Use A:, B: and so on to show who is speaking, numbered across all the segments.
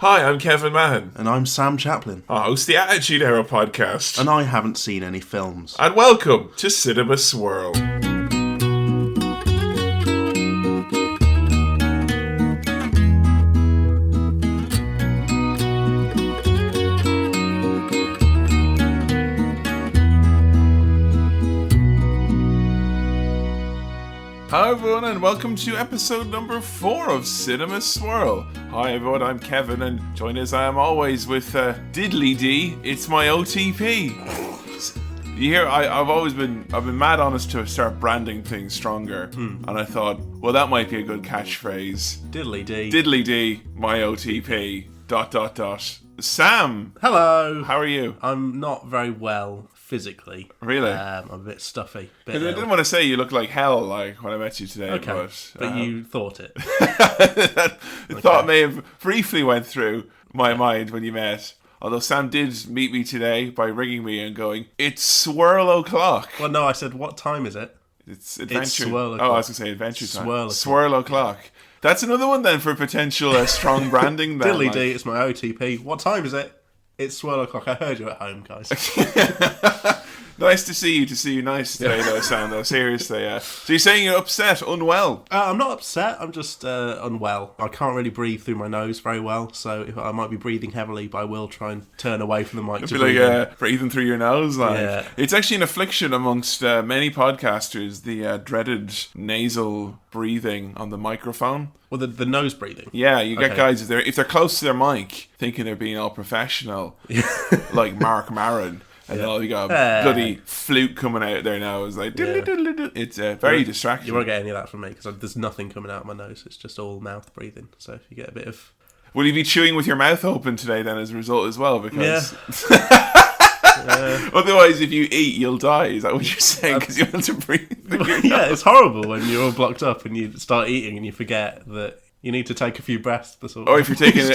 A: Hi, I'm Kevin Mahan.
B: And I'm Sam Chaplin.
A: I host the Attitude Era podcast.
B: And I haven't seen any films.
A: And welcome to Cinema Swirl. Hi everyone, and welcome to episode number 4 of Cinema Swirl. Hi everyone, I'm Kevin, and joined as I am always with Diddly D. It's my OTP. You hear, I've been mad honest to start branding things stronger, and I thought, well, that might be a good catchphrase.
B: Diddly D.
A: Diddly D, my OTP. ... Sam.
B: Hello.
A: How are you?
B: I'm not very well physically.
A: Really?
B: I'm a bit stuffy.
A: I didn't want to say you look like hell, like when I met you today.
B: Okay, but you thought it.
A: The thought may have briefly went through my mind when you met. Although Sam did meet me today by ringing me and going, "It's swirl o'clock."
B: Well, no, I said, what time is it?
A: It's adventure.
B: It's swirl o'clock.
A: Oh, I was going to say adventure time.
B: Swirl o'clock.
A: Swirl o'clock. That's another one then for potential strong branding. Then,
B: Diddly D, it's my OTP. What time is it? It's swirl o'clock. I heard you at home, guys.
A: Nice to see you. Nice today, though, Sam, though. Seriously, yeah. So you're saying you're upset, unwell?
B: I'm not upset. I'm just unwell. I can't really breathe through my nose very well, so if I might be breathing heavily, but I will try and turn away from the mic to breathe.
A: It'd be like breathing through your nose. Like.
B: Yeah.
A: It's actually an affliction amongst many podcasters, the dreaded nasal breathing on the microphone.
B: Well, the nose breathing.
A: Yeah, you get guys, if they're close to their mic, thinking they're being all professional, like Mark Maron. And then you got a bloody flute coming out there now. It's like, it's very distracting.
B: You won't get any of that from me because there's nothing coming out of my nose. It's just all mouth breathing. So if you get a bit of...
A: Will you be chewing with your mouth open today then as a result as well? Because otherwise, if you eat, you'll die. Is that what you're saying? Because you want to breathe.
B: Yeah, it's horrible when you're all blocked up and you start eating and you forget that you need to take a few breaths.
A: Or if you're taking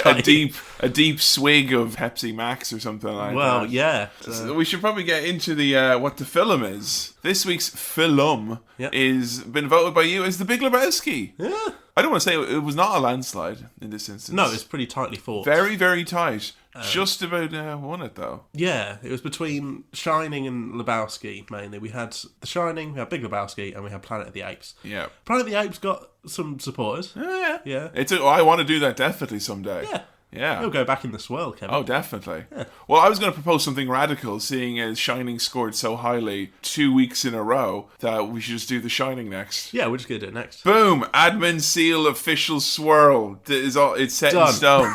A: a deep swig of Pepsi Max or something like that.
B: Well, yeah.
A: So we should probably get into the what the film is. This week's film is been voted by you as the Big Lebowski.
B: Yeah.
A: I don't want to say it was not a landslide in this instance.
B: No, it's pretty tightly fought.
A: Very, very tight. Just about won it, though.
B: Yeah, it was between Shining and Lebowski, mainly. We had The Shining, we had Big Lebowski, and we had Planet of the Apes.
A: Yeah.
B: Planet of the Apes got some supporters.
A: Yeah. I want to do that definitely someday. Yeah.
B: He'll go back in the swirl, Kevin.
A: Oh, definitely. Yeah. Well, I was going to propose something radical, seeing as Shining scored so highly 2 weeks in a row, that we should just do The Shining next.
B: Yeah, we're just going to do it next.
A: Boom! Admin seal official swirl. It's set in stone.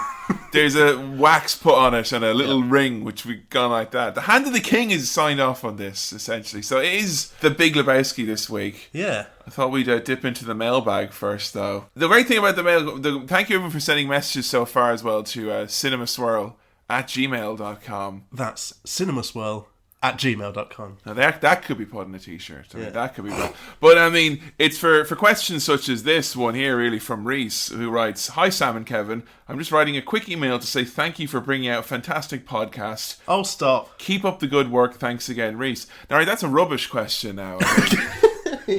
A: There's a wax put on it and a little ring, which we've gone like that. The Hand of the King is signed off on this, essentially. So it is the Big Lebowski this week.
B: Yeah.
A: I thought we'd dip into the mailbag first, though. The great thing about the mail... thank you everyone for sending messages so far as well to cinemaswirl@gmail.com.
B: That's cinemaswirl@gmail.com.
A: Now that could be put in a t-shirt. I mean, that could be put. But I mean, it's for questions such as this one here, really, from Reese, who writes, "Hi Sam and Kevin, I'm just writing a quick email to say thank you for bringing out a fantastic podcast.
B: Oh, stop.
A: Keep up the good work. Thanks again, Reese." Now, right, that's a rubbish question now.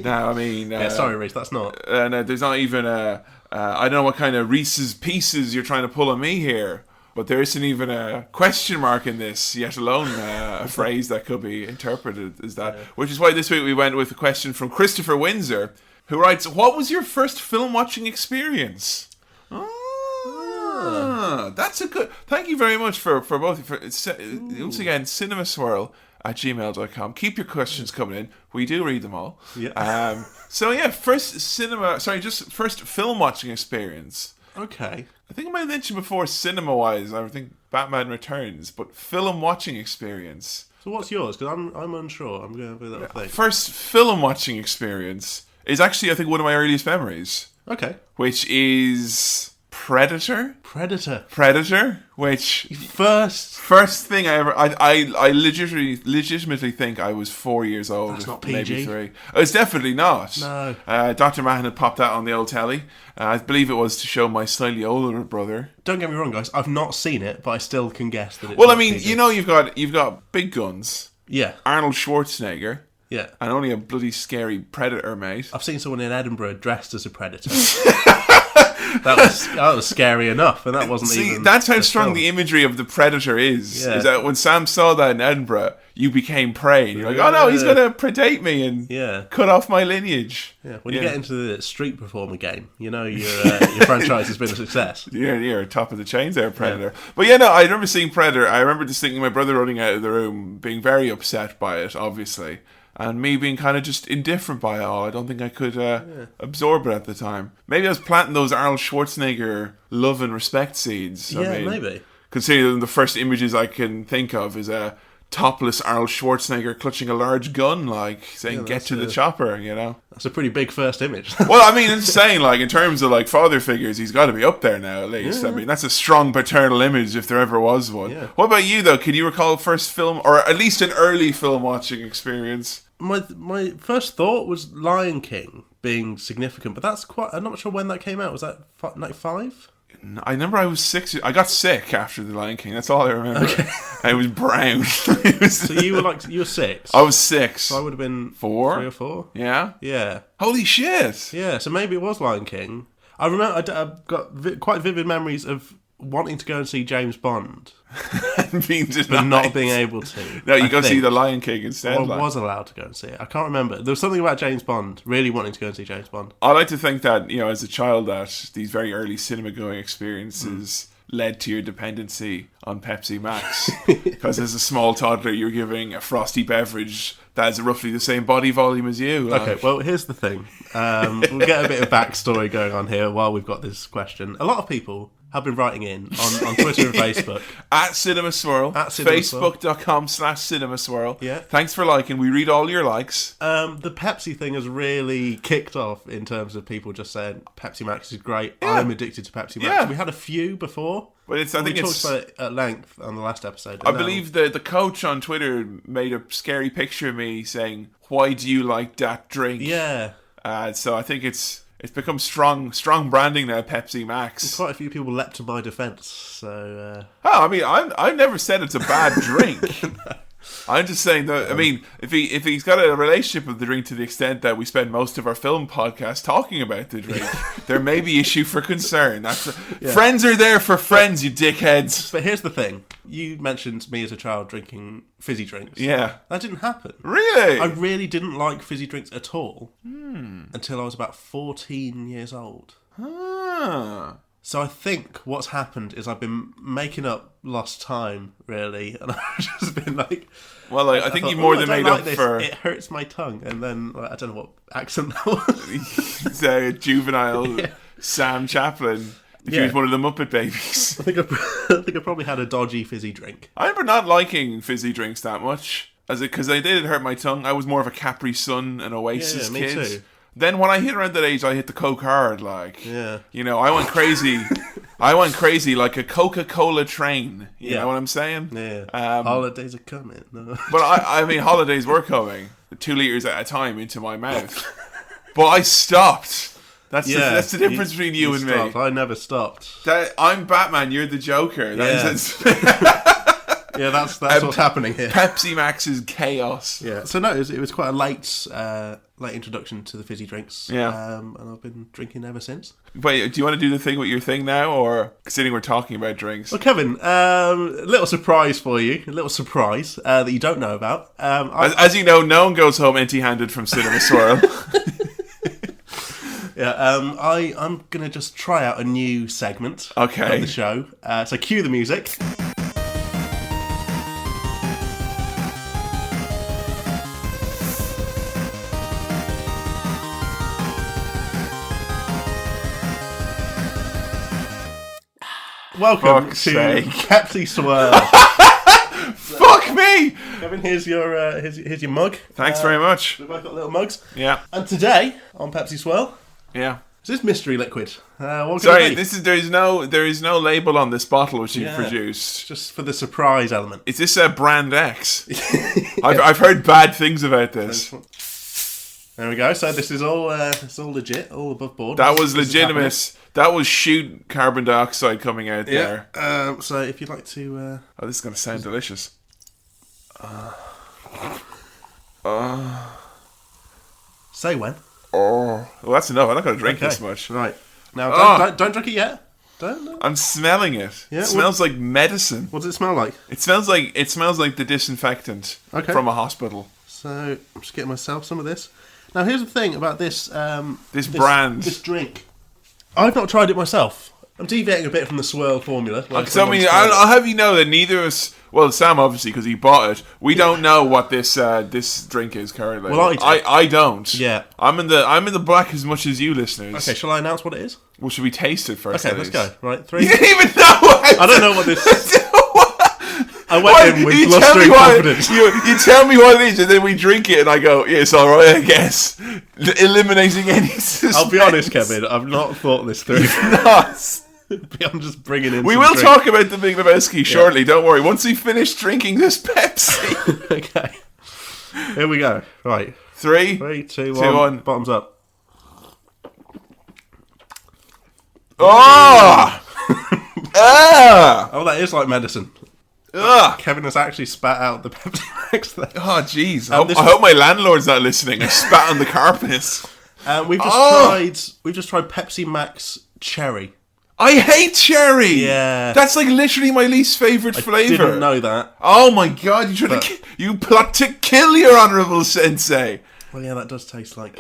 A: Now, I mean...
B: sorry, Reese, that's not...
A: no, there's not even a... I don't know what kind of Reese's Pieces you're trying to pull on me here. But there isn't even a question mark in this, yet alone a phrase that could be interpreted as that. Which is why this week we went with a question from Christopher Windsor, who writes, "What was your first film watching experience?" That's a good... Thank you very much for both. Once again, cinemaswirl@gmail.com. Keep your questions coming in. We do read them all. Yeah. First film watching experience.
B: Okay.
A: I think I might have mentioned before, cinema-wise, I think Batman Returns, but film watching experience.
B: So what's yours? Because I'm unsure. I'm going to do that thing.
A: First film watching experience is actually, I think, one of my earliest memories.
B: Okay.
A: Which is... Predator, which first thing I ever I legitimately think I was 4 years old.
B: That's not PG.
A: Maybe 3. It's definitely not.
B: No.
A: Dr. Mahan had popped that on the old telly. I believe it was to show my slightly older brother.
B: Don't get me wrong, guys. I've not seen it, but I still can guess that it's
A: Well, I mean,
B: PG.
A: you know, you've got big guns.
B: Yeah.
A: Arnold Schwarzenegger.
B: Yeah.
A: And only a bloody scary predator, mate.
B: I've seen someone in Edinburgh dressed as a predator. that was scary enough, and that wasn't even...
A: That's how strong the imagery of the Predator is.
B: Yeah.
A: Is that when Sam saw that in Edinburgh, you became prey. You're like, oh no, he's going to predate me and cut off my lineage.
B: Yeah. When you get into the street performer game, you know your franchise has been a success.
A: You're top of the chains there, Predator. Yeah. But I remember seeing Predator. I remember just thinking my brother running out of the room, being very upset by it, obviously. And me being kind of just indifferent by it all. I don't think I could absorb it at the time. Maybe I was planting those Arnold Schwarzenegger love and respect seeds.
B: Maybe.
A: Considering the first images I can think of is a topless Arnold Schwarzenegger clutching a large gun, like saying "Get to the chopper."
B: That's a pretty big first image.
A: Well, I mean, I'm saying, like, in terms of like father figures, he's got to be up there now at least. I mean, that's a strong paternal image if there ever was one. What about you though? Can you recall first film, or at least an early film watching experience?
B: My first thought was Lion King being significant, but that's I'm not sure when that came out. Was that 95?
A: I remember I was 6. I got sick after The Lion King. That's all I remember. Okay. I was brown.
B: So you were 6?
A: I was 6.
B: So I would have been
A: 4?
B: 3 or 4.
A: Yeah?
B: Yeah.
A: Holy shit!
B: Yeah, so maybe it was Lion King. I remember I've got quite vivid memories of wanting to go and see James Bond. But not being able to.
A: No, you go see The Lion King instead.
B: I was allowed to go and see it. I can't remember. There was something about James Bond, really wanting to go and see James Bond.
A: I like to think that, as a child, that these very early cinema-going experiences led to your dependency on Pepsi Max. Because as a small toddler, you're giving a frosty beverage that has roughly the same body volume as you. Like.
B: Okay, well, here's the thing. We'll get a bit of backstory going on here while we've got this question. A lot of people have been writing in on Twitter and Facebook.
A: At Cinema Swirl. Facebook.com/Cinema Swirl.
B: Yeah.
A: Thanks for liking. We read all your likes.
B: The Pepsi thing has really kicked off in terms of people just saying Pepsi Max is great.
A: Yeah.
B: I'm addicted to Pepsi Max.
A: Yeah.
B: We had a few before.
A: But I think
B: we talked about it at length on the last episode.
A: I believe the coach on Twitter made a scary picture of me saying, "Why do you like that drink?"
B: Yeah.
A: So I think it's become strong branding now, Pepsi Max.
B: And quite a few people leapt to my defence. So.
A: I mean, I've never said it's a bad drink. I'm just saying that. I mean, if he's got a relationship with the drink to the extent that we spend most of our film podcast talking about the drink, there may be issue for concern. Friends are there for friends, you dickheads.
B: But here's the thing: you mentioned me as a child drinking fizzy drinks.
A: Yeah,
B: that didn't happen.
A: Really?
B: I really didn't like fizzy drinks at all until I was about 14 years old. So I think what's happened is I've been making up lost time, really, and I've just been like...
A: Well, I think you more than made up for...
B: It hurts my tongue, and then I don't know what accent that was.
A: It's a juvenile Sam Chaplin. He was one of the Muppet Babies.
B: I think I probably had a dodgy fizzy drink.
A: I remember not liking fizzy drinks that much, because they did hurt my tongue. I was more of a Capri Sun and Oasis kid.
B: Me too.
A: Then when I hit around that age, I hit the Coke hard, like.
B: Yeah.
A: I went crazy. I went crazy like a Coca-Cola train. You know what I'm saying?
B: Yeah. Holidays are coming. No.
A: But I mean, holidays were coming. 2 liters at a time into my mouth. But I stopped. That's the difference between you and
B: stopped.
A: me.
B: I never stopped.
A: I'm Batman, you're the Joker.
B: That's what's happening here.
A: Pepsi Max's chaos.
B: Yeah. So no, it was quite a late introduction to the fizzy drinks.
A: Yeah.
B: And I've been drinking ever since.
A: Wait, do you want to do the thing with your thing now, or considering we're talking about drinks?
B: Well, Kevin, a little surprise for you. A little surprise that you don't know about.
A: As you know, no one goes home empty-handed from Cinema Swirl.
B: I'm going to just try out a new segment of the show. So cue the music. Welcome to Pepsi Swirl.
A: Fuck me!
B: Kevin, here's your mug.
A: Thanch very much.
B: We've both got little mugs.
A: Yeah.
B: And today on Pepsi Swirl,
A: is
B: this mystery liquid.
A: Sorry, there is no label on this bottle which you've produced.
B: Just for the surprise element.
A: Is this a brand X? I've heard bad things about this.
B: There we go. So this is all it's all legit, all above board.
A: That was legitimate. That was shoot carbon dioxide coming out there.
B: So if you'd like to...
A: this is going to sound delicious.
B: Say when.
A: Well, that's enough. I'm not going to drink this much.
B: Right. Now, don't drink it yet. Don't.
A: I'm smelling it.
B: Yeah,
A: It smells like medicine.
B: What does it smell like?
A: It smells like the disinfectant from a hospital.
B: So I'm just getting myself some of this. Now, here's the thing about this
A: brand.
B: This drink. I've not tried it myself. I'm deviating a bit from the swirl formula.
A: So, I mean, I'll have you know that neither of us... Well, Sam, obviously, because he bought it. We don't know what this drink is currently.
B: Well,
A: I don't.
B: Yeah.
A: I'm in the black as much as you listeners.
B: Okay, shall I announce what it is?
A: Well, should we taste it first?
B: Okay, let's go. Right, 3.
A: You didn't even know
B: I don't know what this is. I went in with blustering confidence.
A: You tell me what it is, and then we drink it, and I go, yeah, it's alright, I guess. Eliminating any suspense.
B: I'll be honest, Kevin, I've not thought this through.
A: Not.
B: I'm just bringing in
A: We
B: some
A: will
B: drink.
A: talk about the Big Lebowski shortly, don't worry. Once we finish drinking this Pepsi.
B: Okay. Here we go. Right.
A: 3,
B: 2, 1. Bottoms up.
A: Oh! Ah!
B: Oh, that is like medicine.
A: Ugh.
B: Kevin has actually spat out the Pepsi Max there.
A: Oh, jeez. I hope my landlord's not listening. I spat on the carpet.
B: We've just tried Pepsi Max Cherry.
A: I hate cherry.
B: Yeah.
A: That's like literally my least favourite flavour.
B: Didn't know that.
A: Oh my god, you plot to kill your honourable sensei.
B: Well, yeah, that does taste like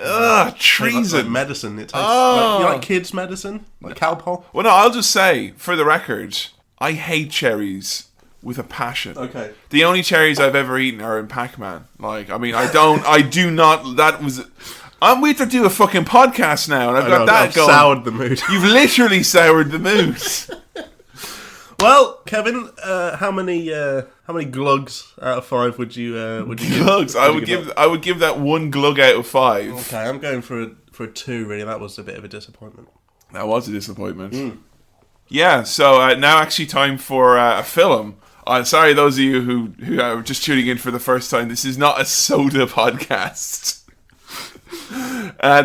A: treason.
B: like medicine. It tastes like, you like kids' medicine, like Calpol.
A: Well, no, I'll just say for the record, I hate cherries with a passion.
B: Okay.
A: The only cherries I've ever eaten are in Pac-Man. Like, I mean, I do not. That was. We have to do a fucking podcast now, and I've got that going.
B: Soured the mood.
A: You've literally soured the mood.
B: Well, Kevin, how many glugs out of 5 would you give?
A: Glugs? I would give that 1 glug out of 5.
B: Okay, I'm going for a 2. Really, that was a bit of a disappointment.
A: That was a disappointment. Yeah. So now, actually, time for a film. Sorry, those of you who are just tuning in for the first time. This is not a soda podcast.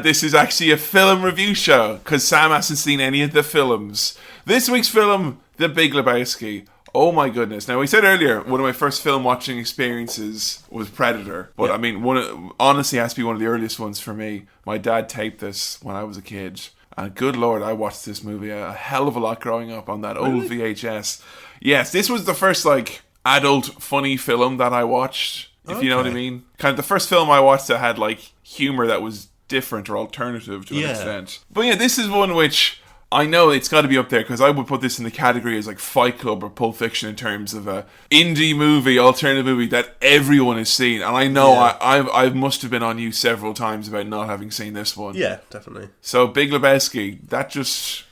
A: This is actually a film review show because Sam hasn't seen any of the films. This week's film, The Big Lebowski. Oh my goodness. Now, we said earlier, one of my first film watching experiences was Predator. But I mean, honestly has to be one of the earliest ones for me. My dad taped this when I was a kid. And good lord, I watched this movie a hell of a lot growing up on that old VHS. Yes, this was the first like adult funny film that I watched. If you know what I mean. Kind of the first film I watched that had like humour that was different or alternative to an extent. But yeah, this is one which I know it's got to be up there because I would put this in the category as like Fight Club or Pulp Fiction in terms of a indie movie, alternative movie that everyone has seen. And I know I must have been on you several times about not having seen this one.
B: Yeah, definitely.
A: So Big Lebowski, that just...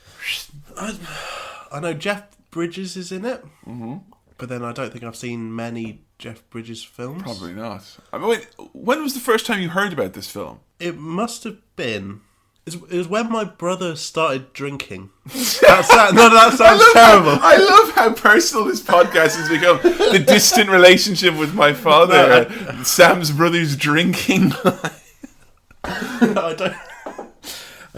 B: I know Jeff Bridges is in it. Mm-hmm. But then I don't think I've seen many Jeff Bridges films.
A: Probably not. I mean, wait, when was the first time you heard about this film?
B: It must have been... It was when my brother started drinking. That sounds terrible.
A: I love how personal this podcast has become. The distant relationship with my father. Sam's brother's drinking.
B: I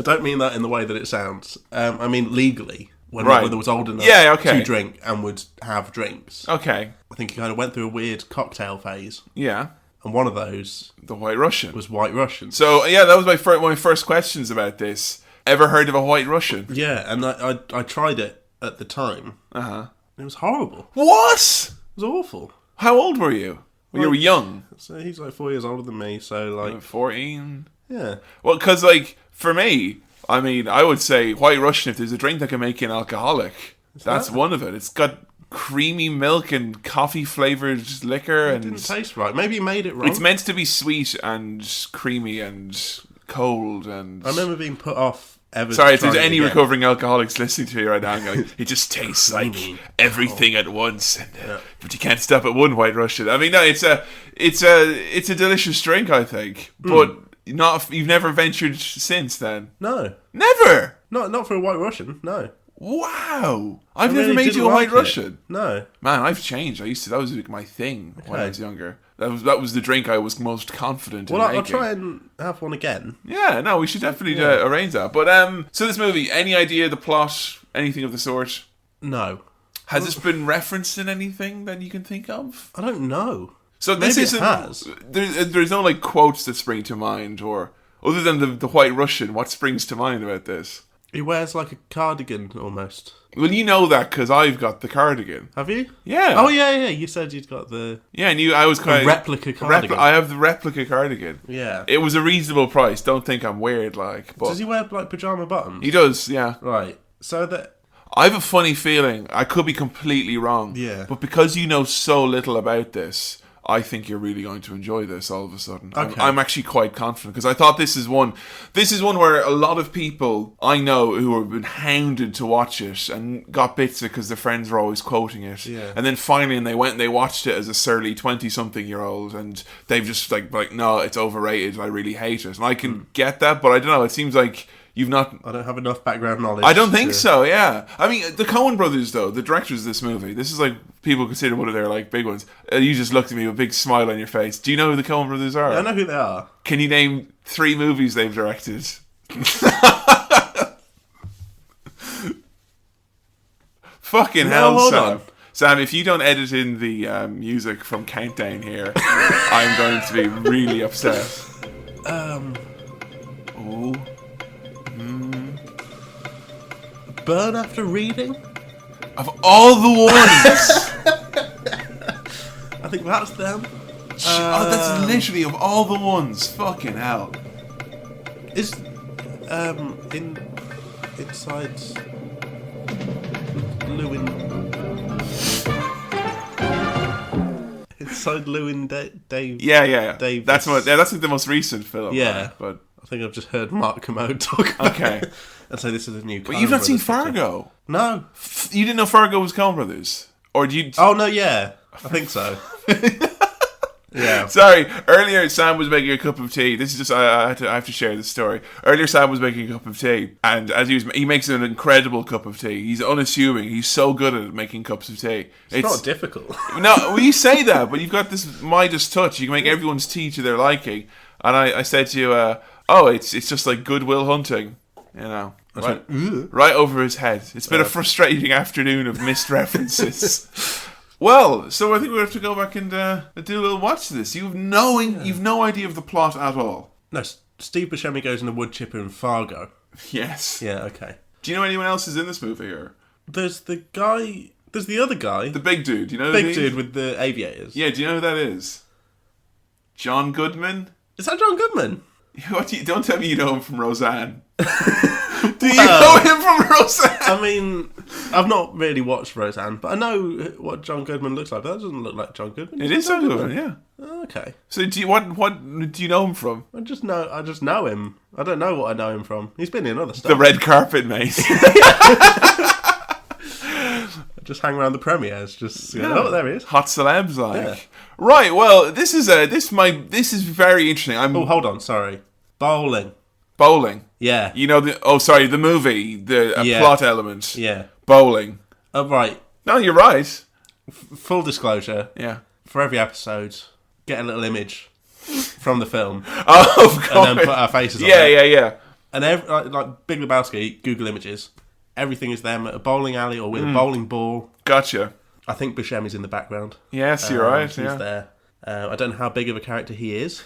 B: don't mean that in the way that it sounds. I mean legally. When my brother was old enough to drink and would have drinks.
A: Okay.
B: I think he kind of went through a weird cocktail phase.
A: Yeah.
B: And one of those...
A: The White Russian.
B: Was White Russian.
A: So, yeah, that was one of my first questions about this. Ever heard of a White Russian?
B: Yeah, and I tried it at the time. Uh-huh. It was horrible.
A: What?
B: It was awful.
A: How old were you? When you were young?
B: So he's like 4 years older than me, so like...
A: 14?
B: Yeah.
A: Well, because, like, for me... I mean, I would say White Russian, if there's a drink that can make you an alcoholic, that's one of it. It's got creamy milk and coffee-flavoured liquor.
B: It didn't taste right. Maybe you made it wrong.
A: It's meant to be sweet and creamy and cold. And
B: I remember being put off ever.
A: Sorry, if there's any recovering alcoholics listening to you right now, I'm going, it just tastes like everything at once. And, but you can't stop at one White Russian. I mean, no, it's a delicious drink, I think. But... You've never ventured since then?
B: No.
A: Never?
B: Not for a White Russian, no.
A: Wow. I've never made you a White Russian.
B: No.
A: Man, I've changed. That was my thing when I was younger. That was the drink I was most confident in making.
B: Well, I'll try and have one again.
A: Yeah, no, we should definitely arrange that. But, so this movie, any idea, the plot, anything of the sort?
B: No.
A: Has this been referenced in anything that you can think of?
B: I don't know.
A: So this isn't. There's no like quotes that spring to mind, or other than the White Russian. What springs to mind about this?
B: He wears like a cardigan almost.
A: Well, you know that because I've got the cardigan.
B: Have you?
A: Yeah.
B: Oh, yeah. You said you'd got the...
A: Yeah, and I was quite...
B: replica cardigan.
A: I have the replica cardigan.
B: Yeah.
A: It was a reasonable price. Don't think I'm weird, like. But
B: does he wear like pyjama bottoms?
A: He does, yeah.
B: Right. So that...
A: I have a funny feeling. I could be completely wrong.
B: Yeah.
A: But because you know so little about this, I think you're really going to enjoy this all of a sudden.
B: Okay.
A: I'm actually quite confident because I thought this is one where a lot of people I know who have been hounded to watch it and got bits of it because their friends were always quoting it.
B: Yeah.
A: And then finally they went and they watched it as a surly 20-something-year-old and they've just like, no, it's overrated. I really hate it. And I can get that, but I don't know. It seems like you've not...
B: I don't have enough background knowledge.
A: I don't think so, yeah. I mean, the Coen brothers, though, the directors of this movie, this is like, people consider one of their, like, big ones. You just looked at me with a big smile on your face. Do you know who the Coen brothers are?
B: Yeah, I know who they are.
A: Can you name 3 movies they've directed? Fucking hell,
B: hold
A: Sam.
B: on.
A: Sam, if you don't edit in the music from Countdown here, I'm going to be really upset. Oh...
B: Burn After Reading?
A: Of all the ones!
B: I think that's them.
A: Oh, that's literally of all the ones. Fucking hell.
B: Is inside Lewin Inside Lewin Dave.
A: Yeah.
B: Davis.
A: That's like the most recent film.
B: Yeah,
A: right? But
B: I think I've just heard Mark Commode talk about
A: okay.
B: it. And so this is a new.
A: But you've not seen Fargo?
B: No.
A: You didn't know Fargo was Coen Brothers? Or do you...
B: Oh, no, yeah. I think so. Yeah.
A: Sorry, earlier Sam was making a cup of tea. This is just, I have to share this story. Earlier Sam was making a cup of tea, and as he makes an incredible cup of tea. He's unassuming. He's so good at making cups of tea.
B: It's not difficult.
A: No, well, you say that, but you've got this Midas touch. You can make everyone's tea to their liking. And I said to you, it's just like Goodwill Hunting, you know. Right over his head. It's been a frustrating afternoon of missed references. Well, so I think we have to go back and do a little watch of this. You've no idea of the plot at all.
B: No, Steve Buscemi goes in a wood chipper in Fargo.
A: Yes.
B: Yeah, okay.
A: Do you know anyone else is in this movie? Or
B: There's the other guy.
A: the big dude. Do you know
B: Big dude with the aviators.
A: Yeah, do you know who that is? John Goodman?
B: Is that John Goodman?
A: Don't tell me you know him from Roseanne. Do you know him from Roseanne?
B: I mean, I've not really watched Roseanne, but I know what John Goodman looks like. But that doesn't look like John Goodman.
A: It is John Goodman, yeah.
B: Oh, okay.
A: So what do you know him from?
B: I just know him. I don't know what I know him from. He's been in other stuff.
A: The red carpet, mate.
B: Just hang around the premieres. Oh, there he is.
A: Hot celebs, like.
B: Yeah.
A: Right. Well, this is very interesting.
B: Oh, hold on. Sorry. Bowling.
A: Yeah. You know the movie, the plot element.
B: Yeah.
A: Bowling.
B: Oh, right.
A: No, you're right.
B: Full disclosure.
A: Yeah.
B: For every episode, get a little image from the film.
A: Oh, of course.
B: And then put our faces on it.
A: Yeah.
B: And like Big Lebowski, Google Images. Everything is them at a bowling alley or with a bowling ball.
A: Gotcha.
B: I think Buscemi's in the background.
A: Yes, you're right.
B: He's there. I don't know how big of a character he is.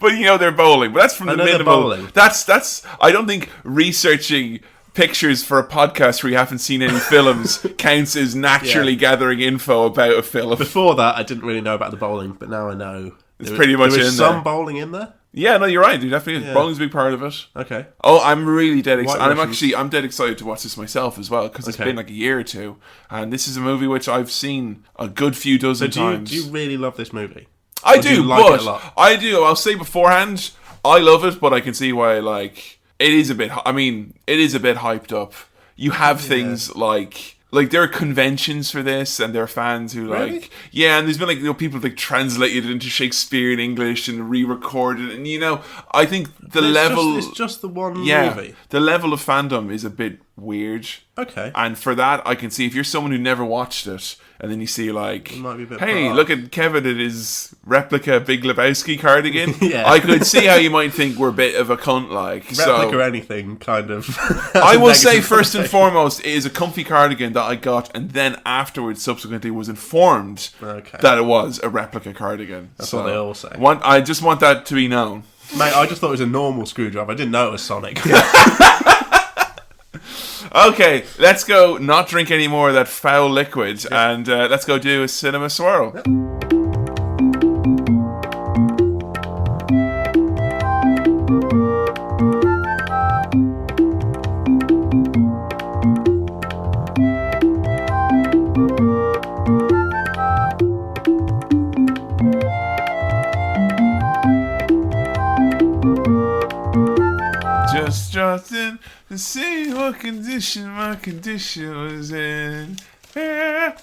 A: But you know they're bowling. But that's from the minimal.
B: Bowling.
A: That's. I don't think researching pictures for a podcast where you haven't seen any films counts as naturally gathering info about a film.
B: Before that, I didn't really know about the bowling, but now I know.
A: It's pretty much in there.
B: There is some bowling in there.
A: Yeah, no, you're right. Dude, definitely is. Bowling's a big part of it.
B: Okay.
A: Oh, I'm really dead excited. I'm dead excited to watch this myself as well because it's been like a year or two, and this is a movie which I've seen a good few dozen times.
B: Do you really love this movie?
A: I do, like it a lot? I do. I'll say beforehand, I love it, but I can see why. Like, it is a bit. I mean, it is a bit hyped up. You have things like there are conventions for this, and there are fans who and there's been people translated it into Shakespearean English and re-recorded, and I think it's
B: just the one movie.
A: The level of fandom is a bit weird.
B: Okay.
A: And for that, I can see if you're someone who never watched it, and then you see
B: it might be a bit
A: hey, look at Kevin in his replica Big Lebowski cardigan.
B: Yeah.
A: I could see how you might think we're a bit of a cunt,
B: replica or anything, kind of.
A: I will say first and foremost, it is a comfy cardigan that I got, and then afterwards, subsequently, was informed that it was a replica cardigan.
B: That's what they all say.
A: I just want that to be known.
B: Mate, I just thought it was a normal screwdriver. I didn't know it was Sonic.
A: Okay, let's go not drink any more of that foul liquid, and let's go do a cinema swirl.
B: Yep.
A: Just dropped in to see what condition my condition was in. Big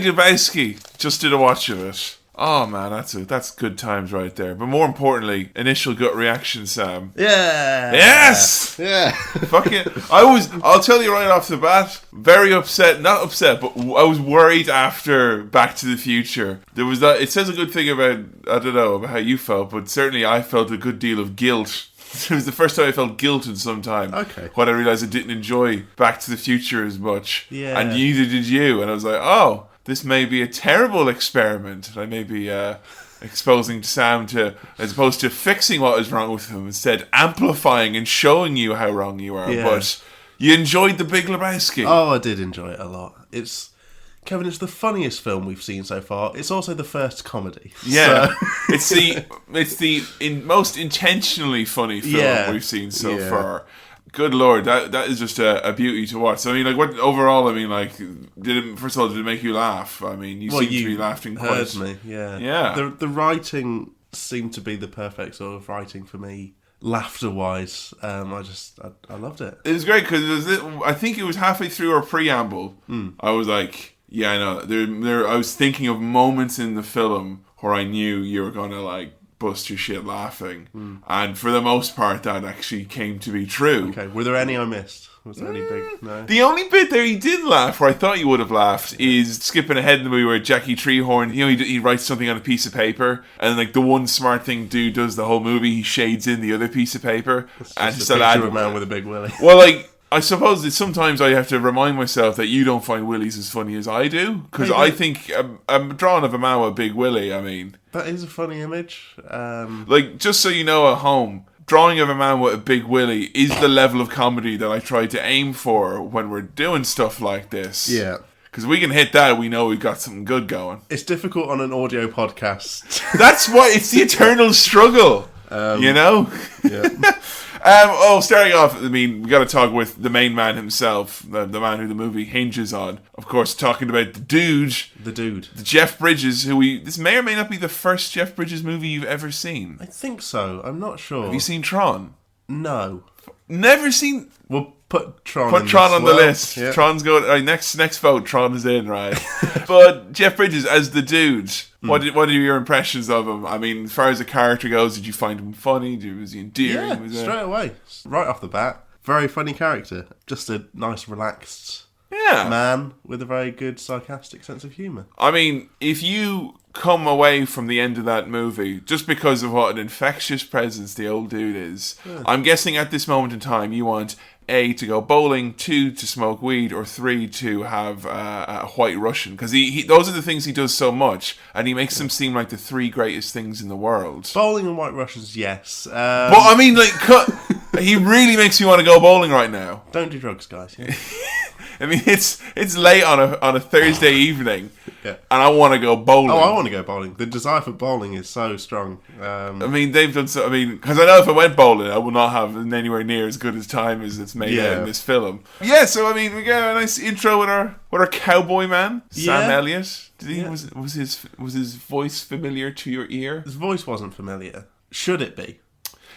A: Lebowski. Just did a watch of it. Oh man, that's good times right there. But more importantly, initial gut reaction, Sam.
B: Yeah.
A: Yes.
B: Yeah.
A: Fucking. I'll tell you right off the bat. Very upset. Not upset, but I was worried after Back to the Future. There was that. It says a good thing about, I don't know about how you felt, but certainly I felt a good deal of guilt. It was the first time I felt guilt in some time.
B: Okay.
A: When I realised I didn't enjoy Back to the Future as much.
B: Yeah.
A: And neither did you. And I was like, oh, this may be a terrible experiment. I may be exposing Sam to, as opposed to fixing what is wrong with him, instead amplifying and showing you how wrong you are.
B: Yeah.
A: But you enjoyed The Big Lebowski.
B: Oh, I did enjoy it a lot. Kevin, it's the funniest film we've seen so far. It's also the first comedy.
A: Yeah,
B: So.
A: it's the most intentionally funny film we've seen so far. Good lord, that is just a beauty to watch. So, I mean, like, what overall? I mean, like, first of all, did it make you laugh? I mean, you seem to be laughing quite.
B: Heard me, yeah.
A: Yeah.
B: The writing seemed to be the perfect sort of writing for me, laughter wise. I loved it.
A: It was great because I think it was halfway through our preamble. I was like, yeah, I know. I was thinking of moments in the film where I knew you were gonna like bust your shit laughing, and for the most part, that actually came to be true.
B: Okay, were there any I missed? Was there any big? No.
A: The only bit there you did laugh, where I thought you would have laughed, is skipping ahead in the movie where Jackie Treehorn, he writes something on a piece of paper, and like the one smart thing dude does the whole movie, he shades in the other piece of paper, and
B: Just a picture of a man with a big willy.
A: Well, like, I suppose that sometimes I have to remind myself that you don't find willies as funny as I do, because I think I'm drawn of a man with a big willy. I mean,
B: that is a funny image.
A: Like, just so you know at home, drawing of a man with a big willy is the level of comedy that I try to aim for when we're doing stuff like this.
B: Yeah.
A: Because we can hit that, we know we've got something good going.
B: It's difficult on an audio podcast.
A: That's why it's the eternal struggle, you know?
B: Yeah.
A: Starting off, I mean, we got to talk with the main man himself, the man who the movie hinges on. Of course, talking about the dude, the Jeff Bridges, this may or may not be the first Jeff Bridges movie you've ever seen.
B: I think so. I'm not sure.
A: Have you seen Tron?
B: No.
A: Never seen.
B: We'll put Tron.
A: Put Tron on the list.
B: Yeah.
A: Tron's going. Next vote. Tron is in, right? But Jeff Bridges as the dude. What are your impressions of him? I mean, as far as the character goes, did you find him funny? Was he endearing?
B: Yeah, straight away, right off the bat, very funny character. Just a nice, relaxed man with a very good sarcastic sense of humour. I
A: mean, if you come away from the end of that movie just because of what an infectious presence the old dude is, I'm guessing at this moment in time you want A, to go bowling, 2, to smoke weed, or 3, to have a White Russian. Because those are the things he does so much, and he makes them seem like the 3 greatest things in the world.
B: Bowling and White Russians, yes.
A: But I mean, like, he really makes me want to go bowling right now.
B: Don't do drugs, guys. Yeah.
A: I mean, it's late on a Thursday evening, and I want to go bowling.
B: Oh, I want to go bowling. The desire for bowling is so strong.
A: I mean, they've done so. I mean, because I know if I went bowling, I would not have anywhere near as good as time as it's made out in this film. Yeah, so I mean, we got a nice intro with our cowboy man, Sam Elliott. Was his voice familiar to your ear?
B: His voice wasn't familiar. Should it be?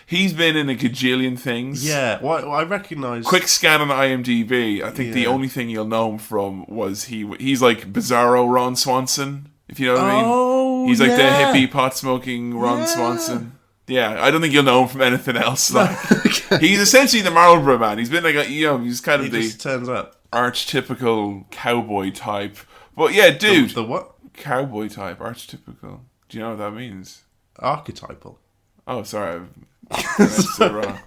A: He's been in a gajillion things.
B: Yeah, well, I recognise...
A: Quick scan on IMDb. I think the only thing you'll know him from was he's like Bizarro Ron Swanson, if you know what I mean.
B: Oh,
A: he's like the hippie pot-smoking Ron Swanson. Yeah, I don't think you'll know him from anything else. Like, he's essentially the Marlboro Man. He's been like he's kind of
B: just turns up.
A: Archetypical cowboy type. But yeah, dude.
B: The what?
A: Cowboy type, archetypical. Do you know what that means?
B: Archetypal.
A: Oh, sorry. Pronounced it wrong.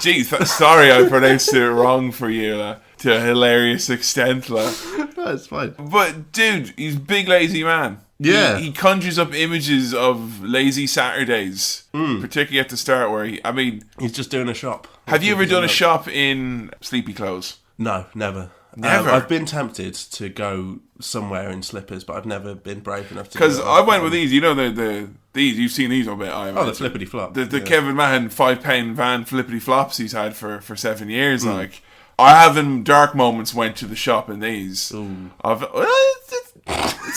A: Gee, sorry I pronounced it wrong for you to a hilarious extent.
B: No, it's fine.
A: But dude, he's a big lazy man.
B: Yeah.
A: He conjures up images of lazy Saturdays, particularly at the start where
B: he's just doing a shop.
A: Have you ever done a shop in sleepy clothes?
B: No, never.
A: Never?
B: I've been tempted to go somewhere in slippers, but I've never been brave enough to.
A: Because I went with these, you know, these, you've seen these a bit, I imagine.
B: the flippity flop.
A: The Kevin Mahan £5 van flippity flops he's had for 7 years, like. I haven't dark moments went to the shop in these. It's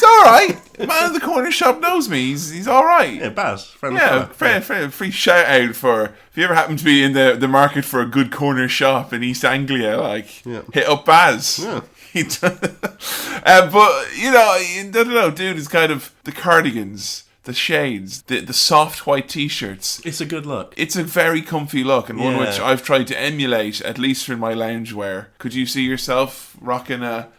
A: alright. Man in the corner shop knows me. He's alright.
B: Yeah, Baz.
A: Free shout out for if you ever happen to be in the market for a good corner shop in East Anglia, hit up Baz.
B: Yeah.
A: But I don't know, dude. It's kind of the cardigans, the shades, the soft white t-shirts.
B: It's a good look.
A: It's a very comfy look, and one which I've tried to emulate, at least in my loungewear. Could you see yourself rocking a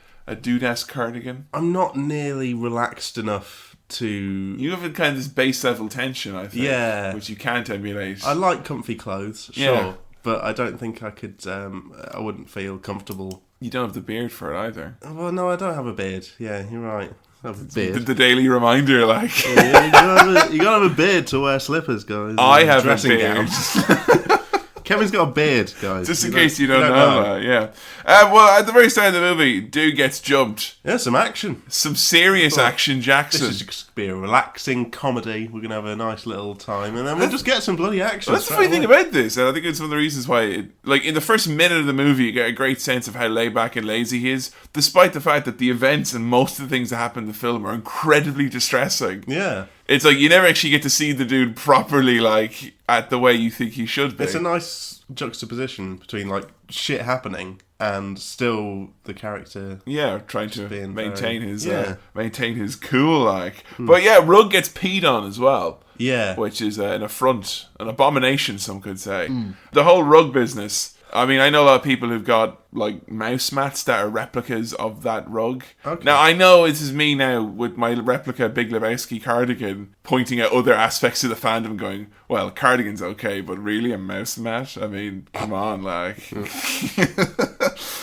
A: dude-esque cardigan?
B: I'm not nearly relaxed enough to...
A: You have a kind of this base level tension, I think, which you can't emulate.
B: I like comfy clothes, sure, but I don't think I could... I wouldn't feel comfortable.
A: You don't have the beard for it either.
B: Well, no, I don't have a beard. Yeah, you're right. I have a beard.
A: The daily reminder, like...
B: Yeah, you gotta have a beard to wear slippers, guys.
A: I have a beard.
B: Kevin's got a beard, guys.
A: Just in case you don't know that, well, at the very start of the movie, dude gets jumped.
B: Yeah, some action.
A: Some serious action, Jackson.
B: This is just going to be a relaxing comedy. We're going to have a nice little time, and then we'll just get some bloody action.
A: Well, that's the funny thing about this, and I think it's one of the reasons why, in the first minute of the movie, you get a great sense of how laid back and lazy he is, despite the fact that the events and most of the things that happen in the film are incredibly distressing.
B: Yeah.
A: It's like you never actually get to see the dude properly, at the way you think he should be.
B: It's a nice juxtaposition between, shit happening and still the character...
A: Yeah, trying to maintain his cool, But Rug gets peed on as well.
B: Yeah.
A: Which is an affront, an abomination, some could say. The whole Rug business... I mean, I know a lot of people who've got, mouse mats that are replicas of that rug. Okay. Now, I know this is me now with my replica Big Lebowski cardigan pointing at other aspects of the fandom going, well, cardigan's okay, but really a mouse mat? I mean, come on,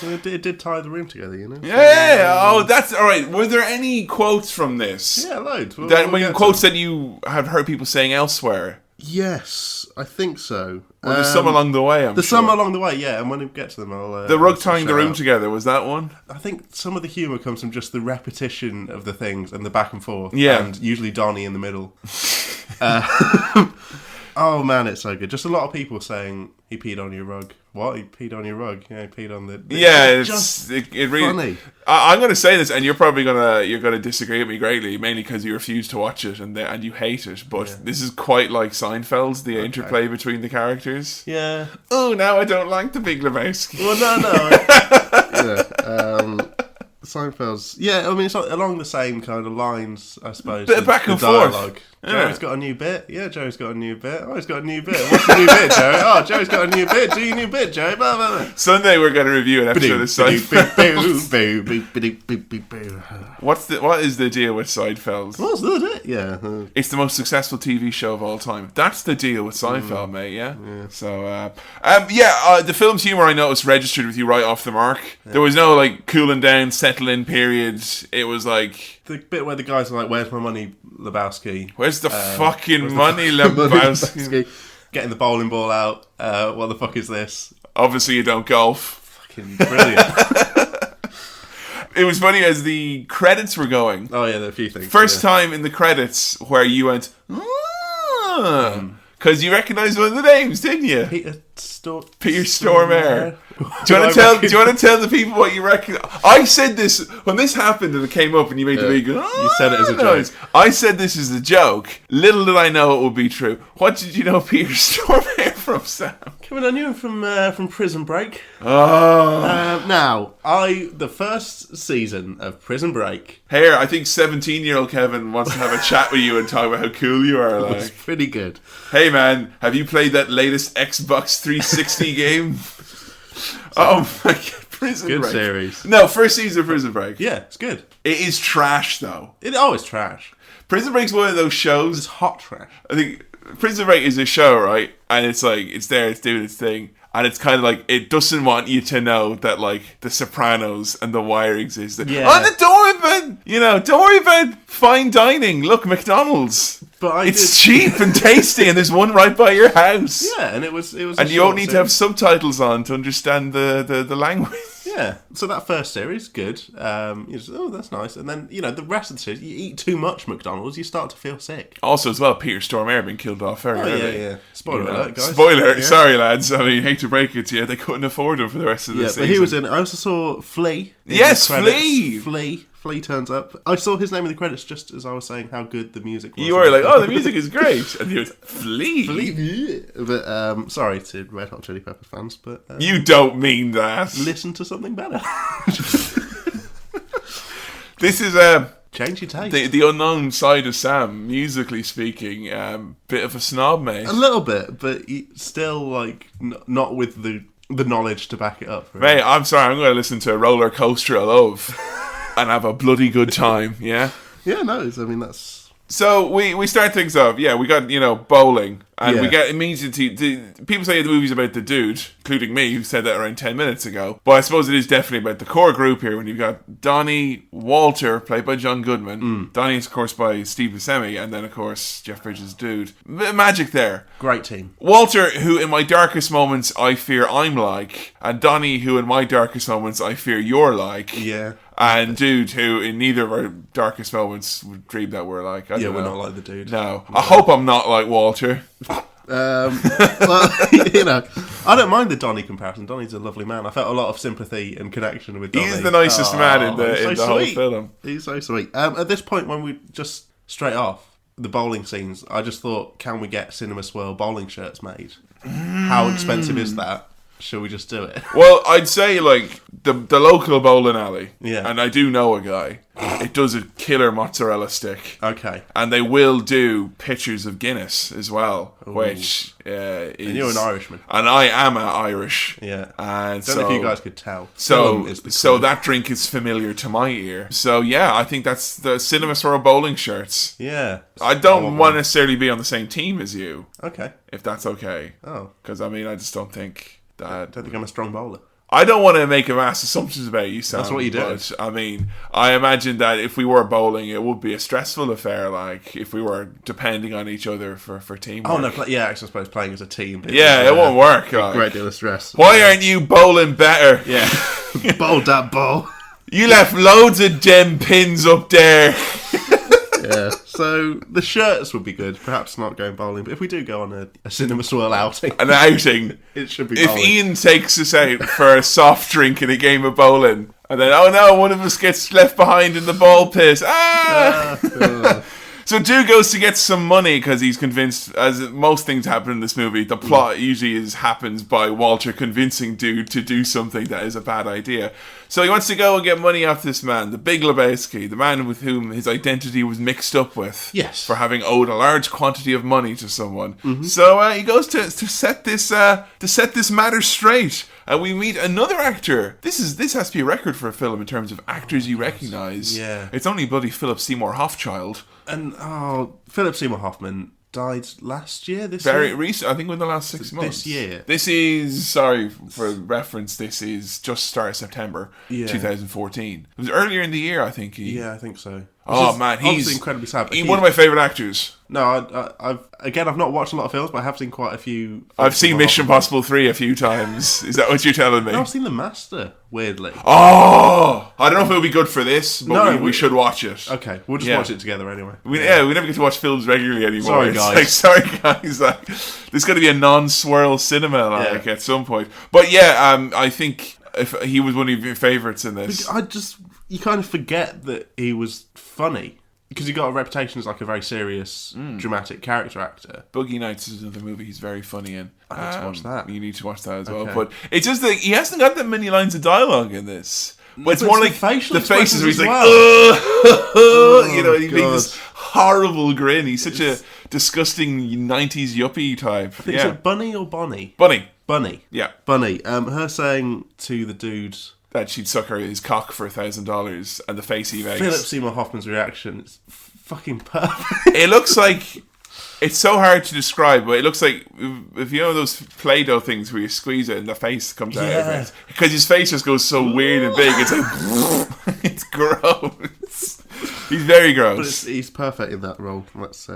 B: It did tie the room together, you know?
A: Yeah, that's... All right, were there any quotes from this?
B: Yeah, loads.
A: Quotes that you have heard people saying elsewhere?
B: Yes, I think so.
A: Well, there's some along the way,
B: There's some along the way, yeah, and when we get to them, I'll...
A: the rug tying the room together, was that one?
B: I think some of the humour comes from just the repetition of the things and the back and forth.
A: Yeah.
B: And usually Donnie in the middle. Oh, man, it's so good. Just a lot of people saying, he peed on your rug. What? He peed on your rug? Yeah, he peed on the...
A: it really...
B: Funny.
A: I'm going to say this, and you're probably going to disagree with me greatly, mainly because you refuse to watch it and you hate it, but this is quite like Seinfeld's, the interplay between the characters.
B: Yeah.
A: Oh, now I don't like the Big Lebowski.
B: Well, no. Seinfeld's... Yeah, I mean, it's along the same kind of lines, I suppose.
A: Bit of back and forth.
B: Joey's got a new bit. Yeah, Joey's got a new bit. Oh, he's got a new bit. What's the new bit, Joey? Oh, Joey's got a new bit. Do your new bit, Joey. Blah, blah, blah.
A: Sunday we're going to review an episode of Seinfeld. What is the deal with Seinfeld?
B: What's the deal? Yeah.
A: It's the most successful TV show of all time. That's the deal with Seinfeld, mate, yeah? So, the film's humour, I noticed, registered with you right off the mark. Yeah. There was no, cooling down, settle-in period. It was
B: the bit where the guys are where's my money, Lebowski?
A: Where's the fucking money, Lebowski?
B: Getting the bowling ball out. What the fuck is this?
A: Obviously you don't golf.
B: Fucking brilliant.
A: It was funny as the credits were going.
B: Oh yeah, there are a few things.
A: First time in the credits where you went, because you recognised one of the names, didn't you?
B: Peter
A: Stormare. Do you want to tell the people what you reckon? I said this when this happened and it came up and you made the big.
B: You said it as a joke.
A: I said this is a joke. Little did I know it would be true. What did you know Peter Stormare from, Sam?
B: Kevin, I knew him from Prison Break.
A: Oh.
B: Now, the first season of Prison Break.
A: Here, I think 17-year-old Kevin wants to have a chat with you and talk about how cool you are.
B: It's pretty good.
A: Hey man, have you played that latest Xbox 360 game? Oh my god, Prison Break.
B: Good series.
A: No, first season of Prison Break.
B: Yeah, it's good.
A: It is trash though.
B: It's trash.
A: Prison Break's one of those shows.
B: It's hot trash.
A: I think Prison Break is a show, right? And it's it's there, it's doing its thing. And it's kind of like, it doesn't want you to know that, like, The Sopranos and The Wire exist.
B: Yeah.
A: Oh, don't worry about, don't worry about fine dining. Look, McDonald's.
B: But
A: it's cheap and tasty, and there's one right by your house.
B: Yeah, and it was.
A: And you don't need to have subtitles on to understand the language.
B: Yeah, so that first series, good. You just, oh, that's nice. And then, the rest of the series, you eat too much McDonald's, you start to feel sick.
A: Also, as well, Peter Stormare being killed off very early.
B: Yeah. Spoiler alert, guys.
A: Spoiler,
B: yeah.
A: Sorry, lads. I mean, hate to break it to you, they couldn't afford him for the rest of the season.
B: But he was in. I also saw Flea.
A: Yes, Flea.
B: Flea turns up. I saw his name in the credits just as I was saying how good the music was.
A: You were like, oh, the music is great. And he was, Flea.
B: Flea. But, sorry to Red Hot Chili Pepper fans, but...
A: you don't mean that.
B: Listen to something better.
A: This is
B: change your taste.
A: The unknown side of Sam, musically speaking, bit of a snob, mate.
B: A little bit, but still, like, not with the knowledge to back it up.
A: Really. Mate, I'm sorry, I'm going to listen to Roller Coaster of Love and have a bloody good time, yeah?
B: Yeah, no, I mean, that's...
A: So we start things off. Yeah, we got bowling, and we get immediately. People say the movie's about the dude, including me, who said that around 10 minutes ago. But I suppose it is definitely about the core group here. When you've got Donnie, Walter, played by John Goodman. Donnie is of course by Steve Buscemi, and then of course Jeff Bridges' dude. Magic there.
B: Great team.
A: Walter, who in my darkest moments I fear I'm like, and Donnie, who in my darkest moments I fear you're like.
B: Yeah.
A: And dude, who in neither of our darkest moments would dream that we're like. I don't
B: we're
A: know.
B: not like the dude.
A: No. I hope I'm not like Walter.
B: Well, I don't mind the Donnie comparison. Donnie's a lovely man. I felt a lot of sympathy and connection with Donnie.
A: He's the nicest man in the whole film.
B: He's so sweet. At this point, when we just straight off the bowling scenes, I just thought, can we get Cinema Swirl bowling shirts made? How expensive is that? Shall we just do it?
A: Well, I'd say, like, the local bowling alley, and I do know a guy, it does a killer mozzarella stick.
B: Okay.
A: And they will do pictures of Guinness as well, which is...
B: And you're an Irishman.
A: And I am Irish.
B: Yeah.
A: And
B: don't know if you guys could tell.
A: So that drink is familiar to my ear. So, yeah, I think that's the Cinema Swirl bowling shirts.
B: Yeah.
A: I don't want to necessarily be on the same team as you.
B: Okay.
A: If that's okay.
B: Oh.
A: Because, I mean, I just don't think...
B: I don't think I'm a strong bowler.
A: I don't want to make a mass assumptions about you, Sam.
B: That's what you do.
A: But, I mean, I imagine that if we were bowling, it would be a stressful affair, like, if we were depending on each other for teamwork.
B: Oh, no, I suppose playing as a team.
A: It won't work. Like.
B: Great deal of stress.
A: Why aren't you bowling better?
B: Yeah. Bowl that bowl.
A: You left loads of gem pins up there.
B: Yeah, so the shirts would be good. Perhaps not going bowling, but if we do go on a Cinema Swirl outing...
A: An outing.
B: It should be
A: if
B: bowling.
A: Ian takes us out for a soft drink and a game of bowling, and then, oh no, one of us gets left behind in the ball pit. So Dude goes to get some money because he's convinced, as most things happen in this movie, the plot usually happens by Walter convincing Dude to do something that is a bad idea. So he wants to go and get money off this man, the Big Lebowski, the man with whom his identity was mixed up with.
B: Yes.
A: For having owed a large quantity of money to someone. Mm-hmm. So he goes to set this matter straight. And we meet another actor. This has to be a record for a film in terms of actors you recognise.
B: Yeah.
A: It's only bloody Philip Seymour Hochschild.
B: And, Philip Seymour Hoffman died last year,
A: Very recent, I think within the last 6 months.
B: This year.
A: This is, sorry for reference, this is just start of September 2014. It was earlier in the year, I think.
B: Yeah, I think so.
A: Man,
B: he's incredibly sad.
A: He's one of my favourite actors.
B: No, I've not watched a lot of films, but I have seen quite a few.
A: I've seen Mission Impossible 3 a few times. Is that what you're telling me?
B: No, I've seen The Master, weirdly.
A: Oh! I don't know if it'll be good for this, but we should watch it.
B: Okay, we'll just watch it together anyway.
A: We never get to watch films regularly anymore.
B: Sorry, guys.
A: Sorry, guys. There's going to be a non-swirl cinema at some point. But I think if he was one of your favourites in this.
B: You kind of forget that he was funny. Because he got a reputation as like a very serious, dramatic character actor.
A: Boogie Nights is another movie he's very funny in.
B: I need to watch that.
A: You need to watch that as well. But it's just that he hasn't got that many lines of dialogue in this. But it's more like the faces where he's like, he makes this horrible grin. He's such a disgusting 90s yuppie type.
B: Is it Bunny or Bonnie?
A: Bunny. Yeah.
B: Bunny. Her saying to the dude
A: that she'd suck his cock for $1,000 and the face he makes.
B: Philip Seymour Hoffman's reaction is fucking perfect.
A: It looks like It's so hard to describe, but it looks like if you know those Play-Doh things where you squeeze it and the face comes out of it, because his face just goes so weird and big. It's like it's gross. He's very gross.
B: But he's perfect in that role. That's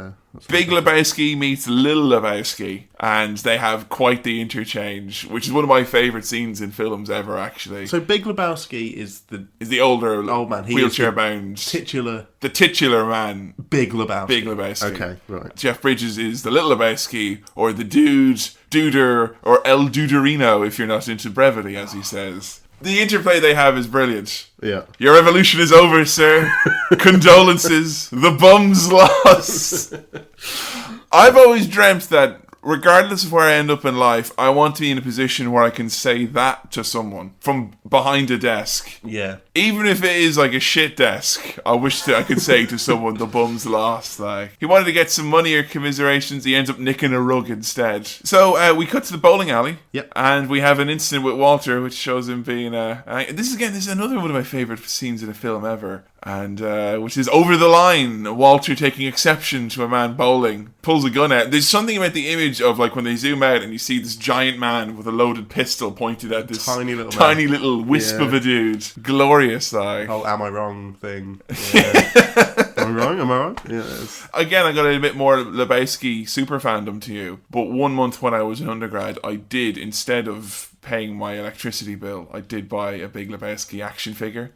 A: Big Lebowski meets Little Lebowski, and they have quite the interchange, which is one of my favourite scenes in films ever, actually.
B: So Big Lebowski is
A: the older
B: old man. He
A: wheelchair-bound...
B: the
A: titular man.
B: Big Lebowski.
A: Big Lebowski.
B: Okay, right.
A: Jeff Bridges is the Little Lebowski, or the Duder, or El Duderino, if you're not into brevity, as he says. The interplay they have is brilliant.
B: Yeah.
A: Your revolution is over, sir. Condolences. The bum's lost. I've always dreamt that regardless of where I end up in life, I want to be in a position where I can say that to someone from behind a desk.
B: Yeah.
A: Even if it is like a shit desk, I wish that I could say to someone, the bum's lost. Like, he wanted to get some money or commiserations, he ends up nicking a rug instead. So we cut to the bowling alley.
B: Yep.
A: And we have an incident with Walter, which shows him being this is another one of my favourite scenes in a film ever. And which is over the line. Walter taking exception to a man bowling, pulls a gun out. There's something about the image of like when they zoom out and you see this giant man with a loaded pistol pointed at this tiny little wisp of a dude. Glorious, like.
B: Oh, am I wrong thing. Yeah. Am I wrong? Yes.
A: Again, I got a bit more Lebowski super fandom to you. But 1 month when I was an undergrad, I did, instead of paying my electricity bill, I did buy a Big Lebowski action figure.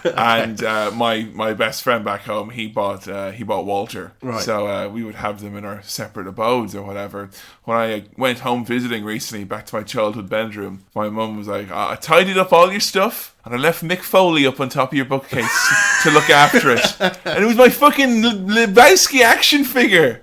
A: And my best friend back home, he bought Walter.
B: Right.
A: So we would have them in our separate abodes or whatever. When I went home visiting recently, back to my childhood bedroom, my mum was like, I tidied up all your stuff and I left Mick Foley up on top of your bookcase to look after it. And it was my fucking Lebowski action figure.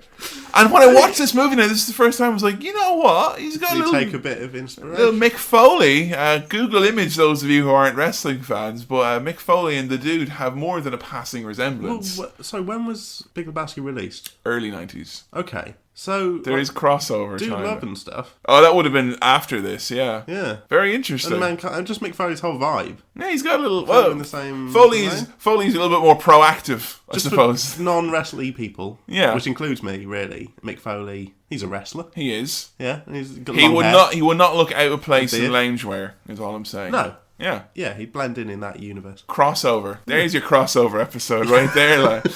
A: And when I watched this movie now, this is the first time I was like, you know what? He's got
B: take a bit of inspiration.
A: Little Mick Foley. Google image those of you who aren't wrestling fans, but Mick Foley and the dude have more than a passing resemblance.
B: Well, so when was Big Lebowski released?
A: Early 90s.
B: Okay. So
A: there is crossover
B: Dude
A: time.
B: Love and stuff.
A: Oh, that would have been after this, yeah.
B: Yeah.
A: Very interesting.
B: And just Mick Foley's whole vibe.
A: Yeah, he's got a little...
B: Well, in the same
A: Foley's a little bit more proactive, I suppose.
B: For non-wrestling people.
A: Yeah.
B: Which includes me, really. Mick Foley, he's a wrestler.
A: He is.
B: Yeah. He's got
A: He
B: long hair.
A: would not look out of place in loungewear, is all I'm saying.
B: No.
A: Yeah.
B: Yeah, he'd blend in that universe.
A: Crossover. There's your crossover episode right there. Like.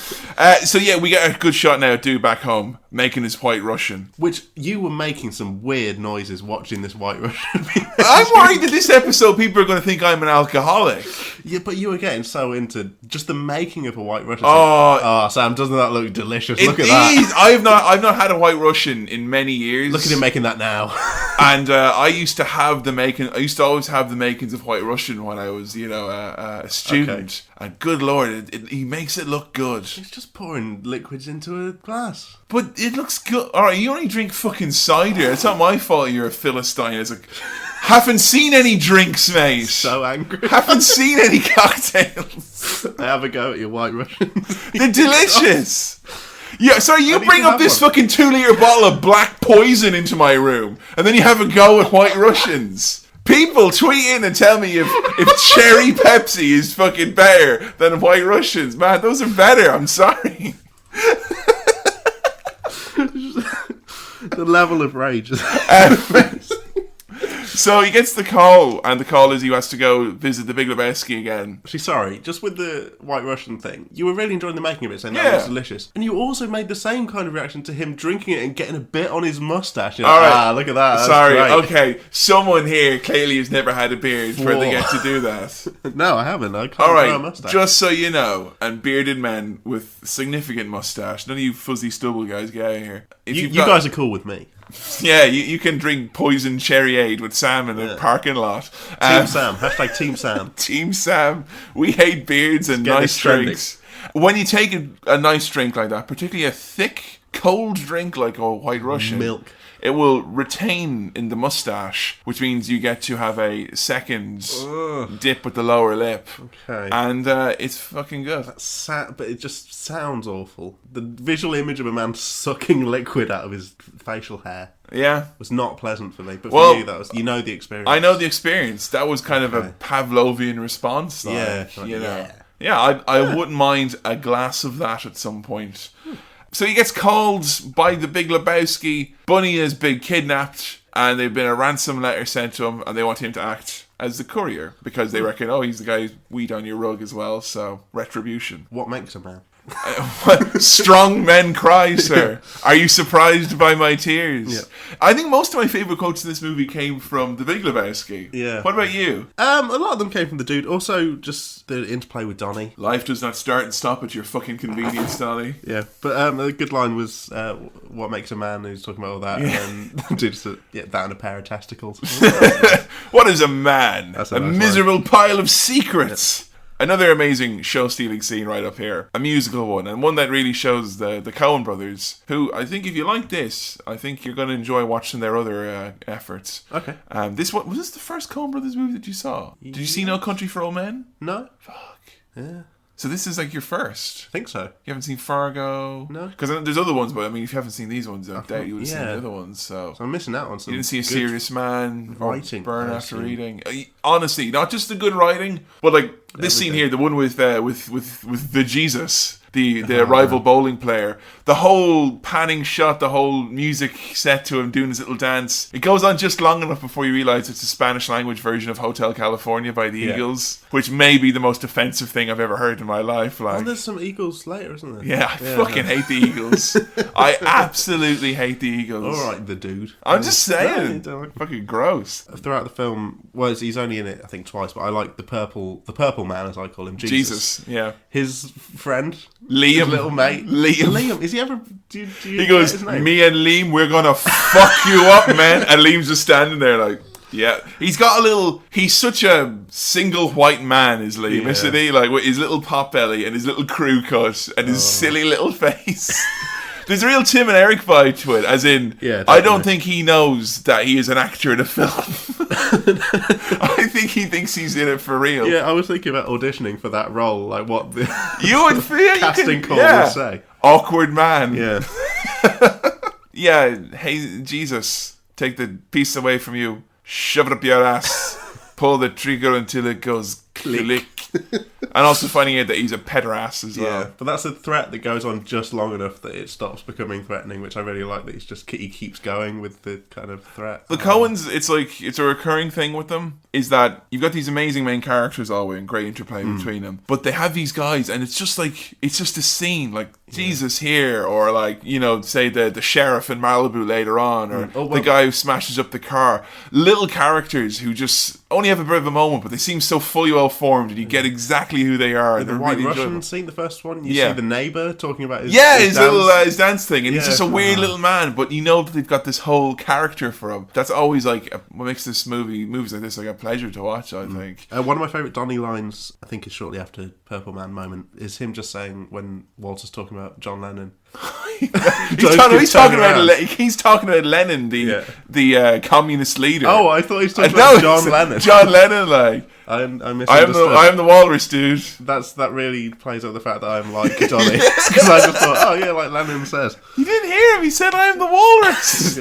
A: So yeah, we get a good shot now of dude back home making his White Russian.
B: Which you were making some weird noises watching this White Russian.
A: I'm worried that this episode people are going to think I'm an alcoholic.
B: Yeah, but you were getting so into just the making of a White Russian.
A: Oh,
B: Sam, doesn't that look delicious?
A: Look at that. I've not had a White Russian in many years.
B: Look at him making that now.
A: And I used to always have the makings of White Russian when I was, a student. Okay. And good Lord, he makes it look good.
B: He's just pouring liquids into a glass.
A: But it looks good. Alright, you only drink fucking cider. It's not my fault you're a Philistine. Haven't seen any drinks, mate.
B: So angry.
A: Haven't seen any cocktails.
B: I have a go at your White Russians.
A: They're delicious. Yeah, sorry, you bring up this fucking 2-litre bottle of black poison into my room, and then you have a go at White Russians. People tweet in and tell me if cherry Pepsi is fucking better than White Russians. Man, those are better. I'm sorry.
B: The level of rage.
A: So he gets the call, and the call is he has to go visit the Big Lebowski again.
B: Actually, sorry, just with the White Russian thing, you were really enjoying the making of it, saying that was delicious. And you also made the same kind of reaction to him drinking it and getting a bit on his mustache. You're like,
A: right.
B: Look at that.
A: Sorry,
B: great.
A: Okay. Someone here clearly has never had a beard where they get to do that.
B: No, I haven't. I can't grow a mustache.
A: Just so you know, and bearded men with significant mustache, none of you fuzzy stubble guys get out of here.
B: You guys are cool with me.
A: Yeah, you can drink poison cherryade with Sam in a parking lot.
B: Team Sam. Hashtag Team Sam.
A: Team Sam. We hate beards and nice drinks. When you take a nice drink like that, particularly a thick, cold drink like a White Russian,
B: milk,
A: it will retain in the mustache, which means you get to have a second dip with the lower lip.
B: Okay.
A: And it's fucking good.
B: But it just sounds awful. The visual image of a man sucking liquid out of his facial hair was not pleasant for me. But for you, that was, the experience.
A: I know the experience. That was kind of a Pavlovian response.
B: Yeah.
A: I wouldn't mind a glass of that at some point. So he gets called by the Big Lebowski. Bunny has been kidnapped, and they've been a ransom letter sent to him, and they want him to act as the courier because they reckon, he's the guy who's weed on your rug as well, so retribution.
B: What makes a man?
A: Strong men cry, sir. Are you surprised by my tears?
B: Yeah.
A: I think most of my favourite quotes in this movie came from the Big Lebowski.
B: Yeah.
A: What about you?
B: A lot of them came from the dude. Also, just the interplay with Donnie.
A: Life does not start and stop at your fucking convenience, Donnie.
B: Yeah, but a good line was, what makes a man, who's talking about all that, and then dude just, that and a pair of testicles.
A: What is a man?
B: That's
A: a
B: nice
A: miserable
B: line.
A: pile of secrets. Yep. Another amazing show-stealing scene right up here. A musical one, and one that really shows the Coen brothers, who I think if you like this, I think you're going to enjoy watching their other efforts.
B: Okay.
A: Was this the first Coen brothers movie that you saw? Did you see No Country for Old Men?
B: No.
A: Fuck.
B: Yeah.
A: So this is like your first?
B: I think so.
A: You haven't seen Fargo?
B: No.
A: Because there's other ones, but I mean, if you haven't seen these ones, I doubt you would have seen the other ones. So
B: I'm missing out on some.
A: You didn't see A Serious Man,
B: writing,
A: or Burn After Reading. Honestly, not just the good writing, but like this scene here, the one with the Jesus. The rival bowling player. The whole panning shot, the whole music set to him doing his little dance. It goes on just long enough before you realise it's a Spanish language version of Hotel California by the Eagles, which may be the most offensive thing I've ever heard in my life. Like,
B: there's some Eagles later, isn't there?
A: Yeah, I fucking hate the Eagles. I absolutely hate the Eagles.
B: Alright, the dude.
A: I'm just saying.
B: No,
A: fucking gross.
B: Throughout the film, he's only in it, I think, twice, but I like the purple man, as I call him,
A: Jesus, yeah.
B: His friend,
A: Liam,
B: his little mate,
A: Liam.
B: Is he ever? Do you
A: he goes,
B: his name?
A: me and Liam, we're gonna fuck you up, man. And Liam's just standing there like, yeah. He's got he's such a single white man, is Liam, isn't he? Like with his little pot belly and his little crew cut and his silly little face. There's a real Tim and Eric vibe to it, as in, I don't think he knows that he is an actor in a film. I think he thinks he's in it for real.
B: Yeah, I was thinking about auditioning for that role, like what the
A: you would feel
B: casting call would say.
A: Awkward man.
B: Yeah.
A: Yeah, hey, Jesus, take the piece away from you, shove it up your ass, pull the trigger until it goes click. And also finding out that he's a pederast as well.
B: Yeah, but that's a threat that goes on just long enough that it stops becoming threatening, which I really like, that he keeps going with the kind of threat.
A: The Coens, it's a recurring thing with them, is that you've got these amazing main characters always and great interplay between them, but they have these guys and it's just a scene, like Jesus here, or like, say the sheriff in Malibu later on, or the guy who smashes up the car. Little characters who just only have a bit of a moment, but they seem so fully well formed and you get exactly who they are.
B: The
A: They're
B: White
A: really
B: Russian
A: enjoyable.
B: scene, the first one, you see the neighbour talking about his
A: his
B: dance.
A: little his dance thing, and he's just a weird little man, but you know that they've got this whole character for him. That's always like what makes this movies like this like a pleasure to watch, I think.
B: One of my favourite Donnie lines, I think is shortly after Purple Man moment, is him just saying, when Walter's talking about John Lennon,
A: he's talking about Lennon, the communist leader.
B: Oh, I thought he was talking about John Lennon.
A: John Lennon, like
B: I misunderstood.
A: I am the walrus, dude.
B: That really plays up the fact that I'm like Donnie, because I just thought, like Lennon says.
A: You didn't hear him. He said, "I am the walrus."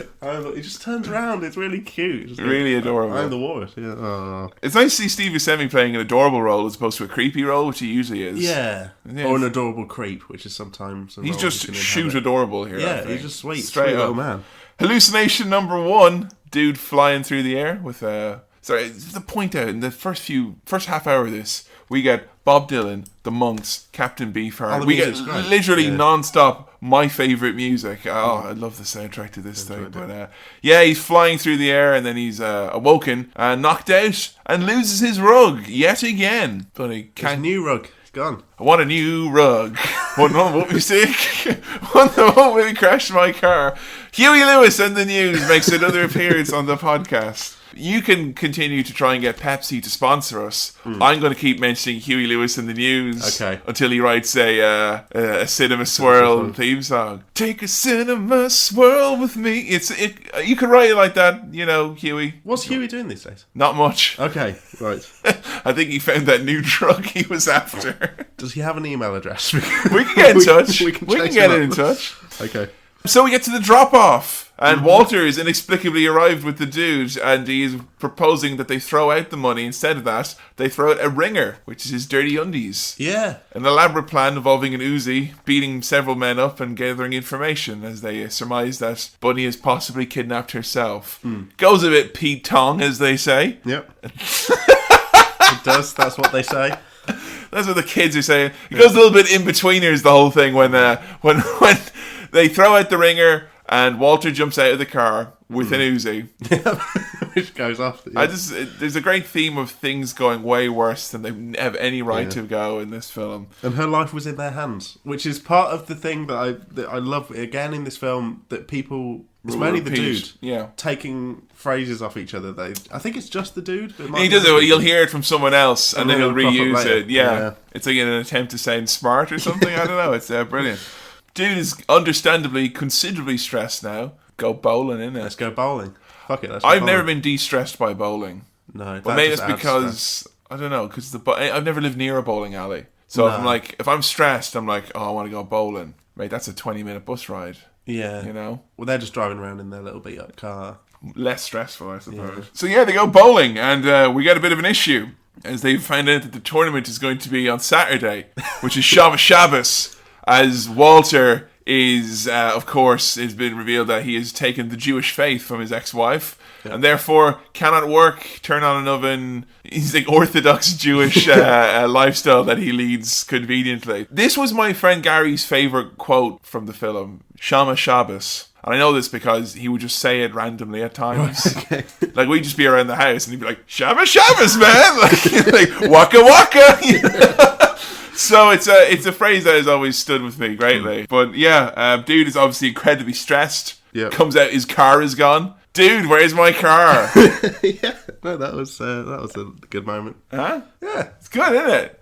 B: He just turns around. It's really cute. It's
A: really adorable.
B: I am the walrus. Yeah. Oh.
A: It's nice to see Steve Buscemi playing an adorable role as opposed to a creepy role, which he usually is.
B: Yeah. Or an adorable creep, which is sometimes.
A: He's just shoot adorable here.
B: Yeah, he's just sweet
A: little
B: man.
A: Hallucination number 1: dude flying through the air with a. Sorry, just to point out, in the first half hour of this, we get Bob Dylan, The Monks, Captain Beefheart. We get literally non-stop my favourite music. Oh, I love the soundtrack to this thing. But he's flying through the air and then he's awoken and knocked out and loses his rug yet again. But he can't.
B: New rug. It's gone.
A: I want a new rug. One won't be sick. One that won't really crash my car. Huey Lewis and the News makes another appearance on the podcast. You can continue to try and get Pepsi to sponsor us. I'm going to keep mentioning Huey Lewis in the News until he writes a Cinema Swirl theme song. Take a cinema swirl with me. You can write it like that, Huey.
B: What's Huey doing these days?
A: Not much.
B: Okay, right.
A: I think he found that new drug he was after.
B: Does he have an email address?
A: We can get in touch. We can get in touch.
B: Okay.
A: So we get to the drop-off. And Walter is inexplicably arrived with the dude, and he is proposing that they throw out the money. Instead of that, they throw out a ringer, which is his dirty undies.
B: Yeah.
A: An elaborate plan involving an Uzi, beating several men up and gathering information as they surmise that Bunny has possibly kidnapped herself. Goes a bit Pete Tong, as they say.
B: Yep. It does, that's what they say.
A: That's what the kids are saying. It goes a little bit in-betweeners, the whole thing, when they throw out the ringer and Walter jumps out of the car with an Uzi.
B: Which goes off. Yeah.
A: There's a great theme of things going way worse than they have any right to go in this film.
B: And her life was in their hands, which is part of the thing that I love, again, in this film, that people... It's mainly the dude taking phrases off each other. I think it's just the dude.
A: He does it. You'll hear it from someone else, and then he'll reuse it.
B: Yeah.
A: It's like in an attempt to sound smart or something. I don't know. It's brilliant. Dude is understandably considerably stressed now. Go bowling, innit?
B: Let's go bowling. Fuck it.
A: I've never been de-stressed by bowling.
B: No,
A: but maybe it's because I don't know. Because I've never lived near a bowling alley. So if I'm stressed, I'm like, oh, I want to go bowling. Mate, that's a 20-minute bus ride.
B: Yeah.
A: You know?
B: Well, they're just driving around in their little beat-up car.
A: Less stressful, I suppose. Yeah. So yeah, they go bowling, and we get a bit of an issue as they find out that the tournament is going to be on Saturday, which is Shabbos, as Walter is, of course, it's been revealed that he has taken the Jewish faith from his ex-wife, and therefore cannot work, turn on an oven. He's like Orthodox Jewish lifestyle that he leads conveniently. This was my friend Gary's favourite quote from the film, Shama Shabbos. And I know this because he would just say it randomly at times. Okay. Like, we'd just be around the house and he'd be like, Shabbos, man! like waka waka! So it's a phrase that has always stood with me greatly. But yeah, dude is obviously incredibly stressed. Yep. Comes out, his car is gone. Dude, where's my car?
B: Yeah, no, that was a good moment.
A: Huh? Yeah, it's good, isn't it?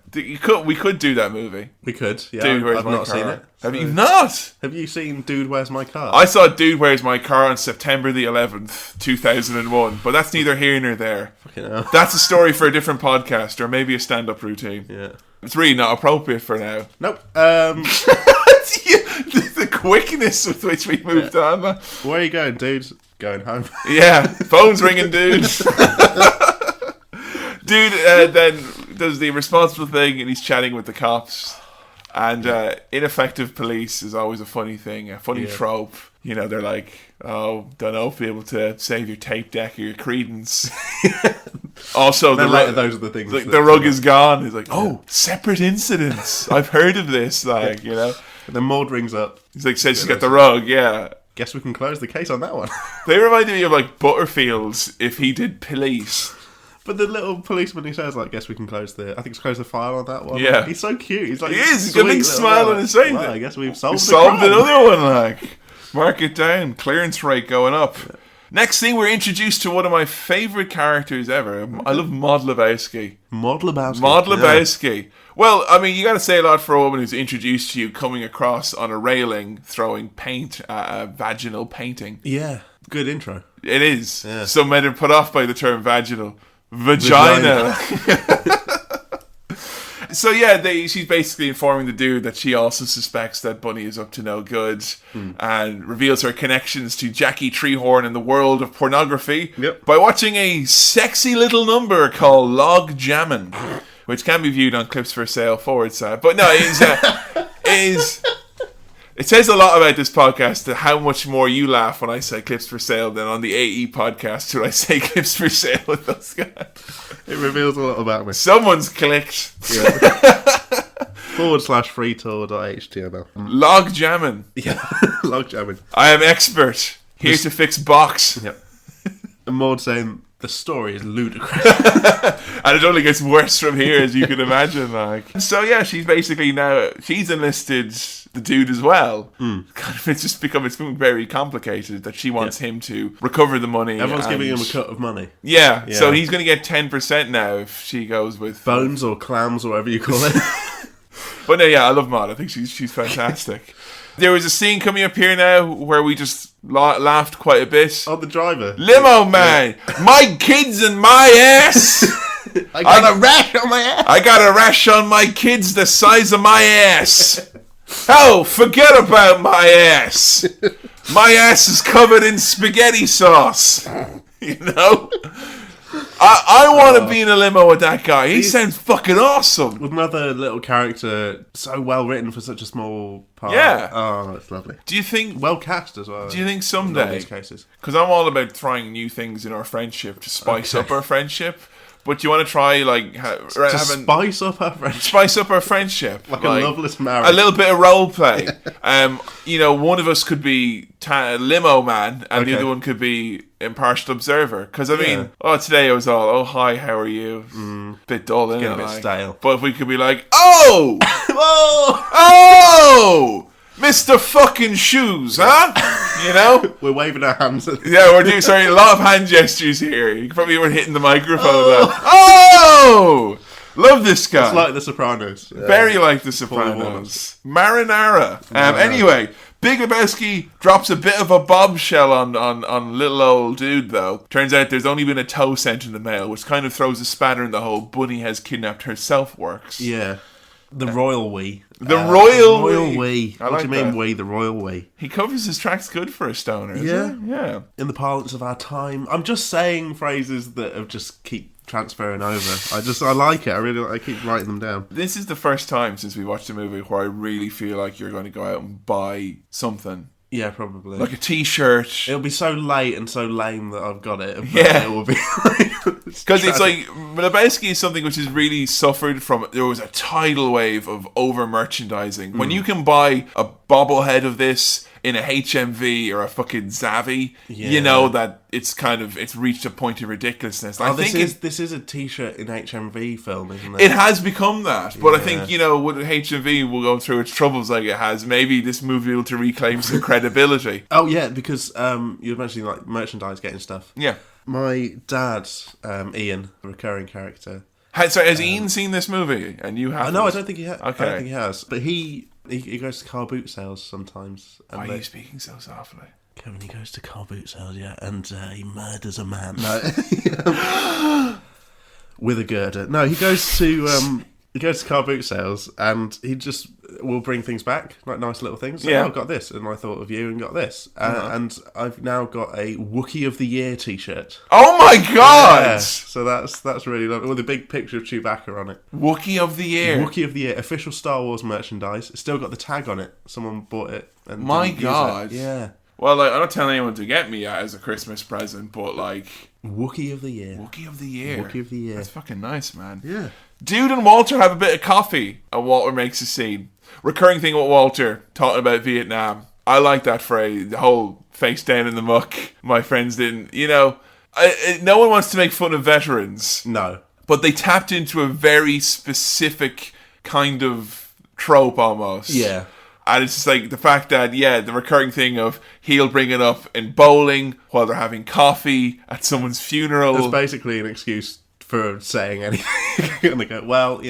A: We could do that movie.
B: We could. Yeah,
A: Dude, Where's
B: I've
A: My
B: not
A: Car?
B: seen it.
A: Have you not?
B: Have you seen Dude, Where's My Car?
A: I saw Dude, Where's My Car on September the 11th, 2001. But that's neither here nor there.
B: Fucking hell.
A: That's a story for a different podcast or maybe a stand-up routine.
B: Yeah.
A: It's really not appropriate for now.
B: Nope.
A: The quickness with which we moved on.
B: Where are you going, dude? Going home.
A: Yeah, phone's ringing, dude. Dude then does the responsible thing and he's chatting with the cops. And ineffective police is always a funny thing, a funny trope. You know, they're like, oh, don't know if you'll be able to save your tape deck or your credence. Also,
B: those are the things.
A: The rug is gone. He's like, oh, separate incidents. I've heard of this. Like, you know.
B: And then Maud rings up.
A: He's like, says she's got the rug. Yeah.
B: Guess we can close the case on that one.
A: They reminded me of like Butterfields if he did police.
B: But the little policeman who says, like, guess we can close the file on that one.
A: Yeah.
B: He's so cute. He's like,
A: he's got a big smile on his face.
B: Well, I guess we've solved
A: another one, like. Mark it down. Clearance rate going up. Yeah. Next thing, we're introduced to one of my favourite characters ever. I love Maud Lebowski.
B: Maud Lebowski.
A: Maud Lebowski. Yeah. Well, I mean, you got to say a lot for a woman who's introduced to you coming across on a railing, throwing paint at a vaginal painting.
B: Yeah. Good intro.
A: It is. Yeah. Some men are put off by the term vaginal. Vagina. So yeah, she's basically informing the dude that she also suspects that Bunny is up to no good, and reveals her connections to Jackie Treehorn in the world of pornography by watching a sexy little number called Log Jammin', which can be viewed on Clips for Sale / But no, it is. It says a lot about this podcast that how much more you laugh when I say Clips for Sale than on the AE podcast when I say Clips for Sale with those guys.
B: It reveals a lot about me.
A: Someone's clicked.
B: Yeah. /freetour.html.
A: Log jamming.
B: Yeah, log jamming.
A: I am expert. Here to fix box.
B: Yep. And Maud saying, the story is ludicrous.
A: And it only gets worse from here, as you can imagine. Like, so yeah, she's basically now, she's enlisted the dude as well. It's becoming very complicated that she wants him to recover the money.
B: Everyone's giving him a cut of money.
A: Yeah, so he's going to get 10% now if she goes with
B: bones or clams or whatever you call it.
A: But no, yeah, I love Maud. I think she's fantastic. There was a scene coming up here now where we just laughed quite a bit.
B: Oh, the driver.
A: Limo man. Yeah. My kids and my ass.
B: I got a rash on my ass.
A: I got a rash on my kids the size of my ass. Oh, forget about my ass. My ass is covered in spaghetti sauce. You know? I want to be in a limo with that guy. He sounds fucking awesome.
B: Another little character, so well written for such a small part.
A: Yeah.
B: Oh, it's lovely.
A: Do you think...
B: Well cast as well.
A: Do you think
B: In
A: someday...
B: all these cases.
A: Because I'm all about trying new things in our friendship to spice up our friendship. But do you want to try, like...
B: Spice up our friendship?
A: Spice up our friendship.
B: Like a loveless marriage.
A: A little bit of role play. You know, one of us could be limo man, and the other one could be impartial observer. Because, I mean, today I was all, oh, hi, how are you? Bit dull, isn't it?
B: A bit stale.
A: But if we could be like, oh!
B: Whoa!
A: Oh! Mr. Fucking Shoes, huh? You know?
B: We're waving our hands at
A: Yeah, we're doing, sorry, a lot of hand gestures here. You probably were hitting the microphone. Oh! Love this guy.
B: It's like The Sopranos.
A: Very like The Sopranos. Marinara. Anyway, Big Lebowski drops a bit of a bombshell on little old dude, though. Turns out there's only been a toe sent in the mail, which kind of throws a spanner in the whole Bunny has kidnapped herself works.
B: Yeah. The royal we.
A: The royal
B: we. What do you mean we? The royal we.
A: He covers his tracks good for a stoner, isn't he? Yeah.
B: In the parlance of our time. I'm just saying phrases that have just keep transferring over. I like it. I keep writing them down.
A: This is the first time since we watched the movie where I really feel like you're going to go out and buy something.
B: Yeah, probably.
A: Like a t-shirt.
B: It'll be so late and so lame that I've got it. But
A: yeah.
B: It will be
A: because it's like, Lebowski is something which has really suffered from, there was a tidal wave of over-merchandising. When you can buy a bobblehead of this in a HMV or a fucking Zavvi, you know that it's reached a point of ridiculousness.
B: This is a t-shirt in HMV film, isn't it?
A: It has become that, but I think, with HMV will go through its troubles like it has. Maybe this movie will to reclaim some credibility.
B: Oh yeah, because you were mentioning like merchandise getting stuff.
A: Yeah.
B: My dad, Ian, the recurring character.
A: Has Ian seen this movie? And you have?
B: No, I don't think he has.
A: Okay.
B: I don't think he has. But he goes to car boot sales sometimes.
A: Why are you speaking so softly?
B: Kevin, he goes to car boot sales, and he murders a man. No. With a girder. No, he goes to car boot sales, and he just will bring things back, like nice little things. So, I've got this, and I thought of you and got this. And I've now got a Wookiee of the Year t-shirt.
A: Oh my god!
B: Yeah, so that's really lovely, with a big picture of Chewbacca on it.
A: Wookiee of the Year.
B: Wookiee of the Year. Official Star Wars merchandise. It's still got the tag on it. Someone bought it. And
A: my
B: didn't
A: god.
B: use it. Yeah.
A: Well, I'm not telling anyone to get me as a Christmas present, but
B: Wookiee of the Year.
A: Wookiee of the Year.
B: Wookiee of the Year.
A: That's fucking nice, man.
B: Yeah.
A: Dude and Walter have a bit of coffee, and Walter makes a scene. Recurring thing with Walter, talking about Vietnam. I like that phrase, the whole face down in the muck. My friends didn't, no one wants to make fun of veterans.
B: No.
A: But they tapped into a very specific kind of trope almost.
B: Yeah.
A: And it's just like the fact that, the recurring thing of he'll bring it up in bowling while they're having coffee at someone's funeral.
B: It's basically an excuse for saying anything. And they go, well,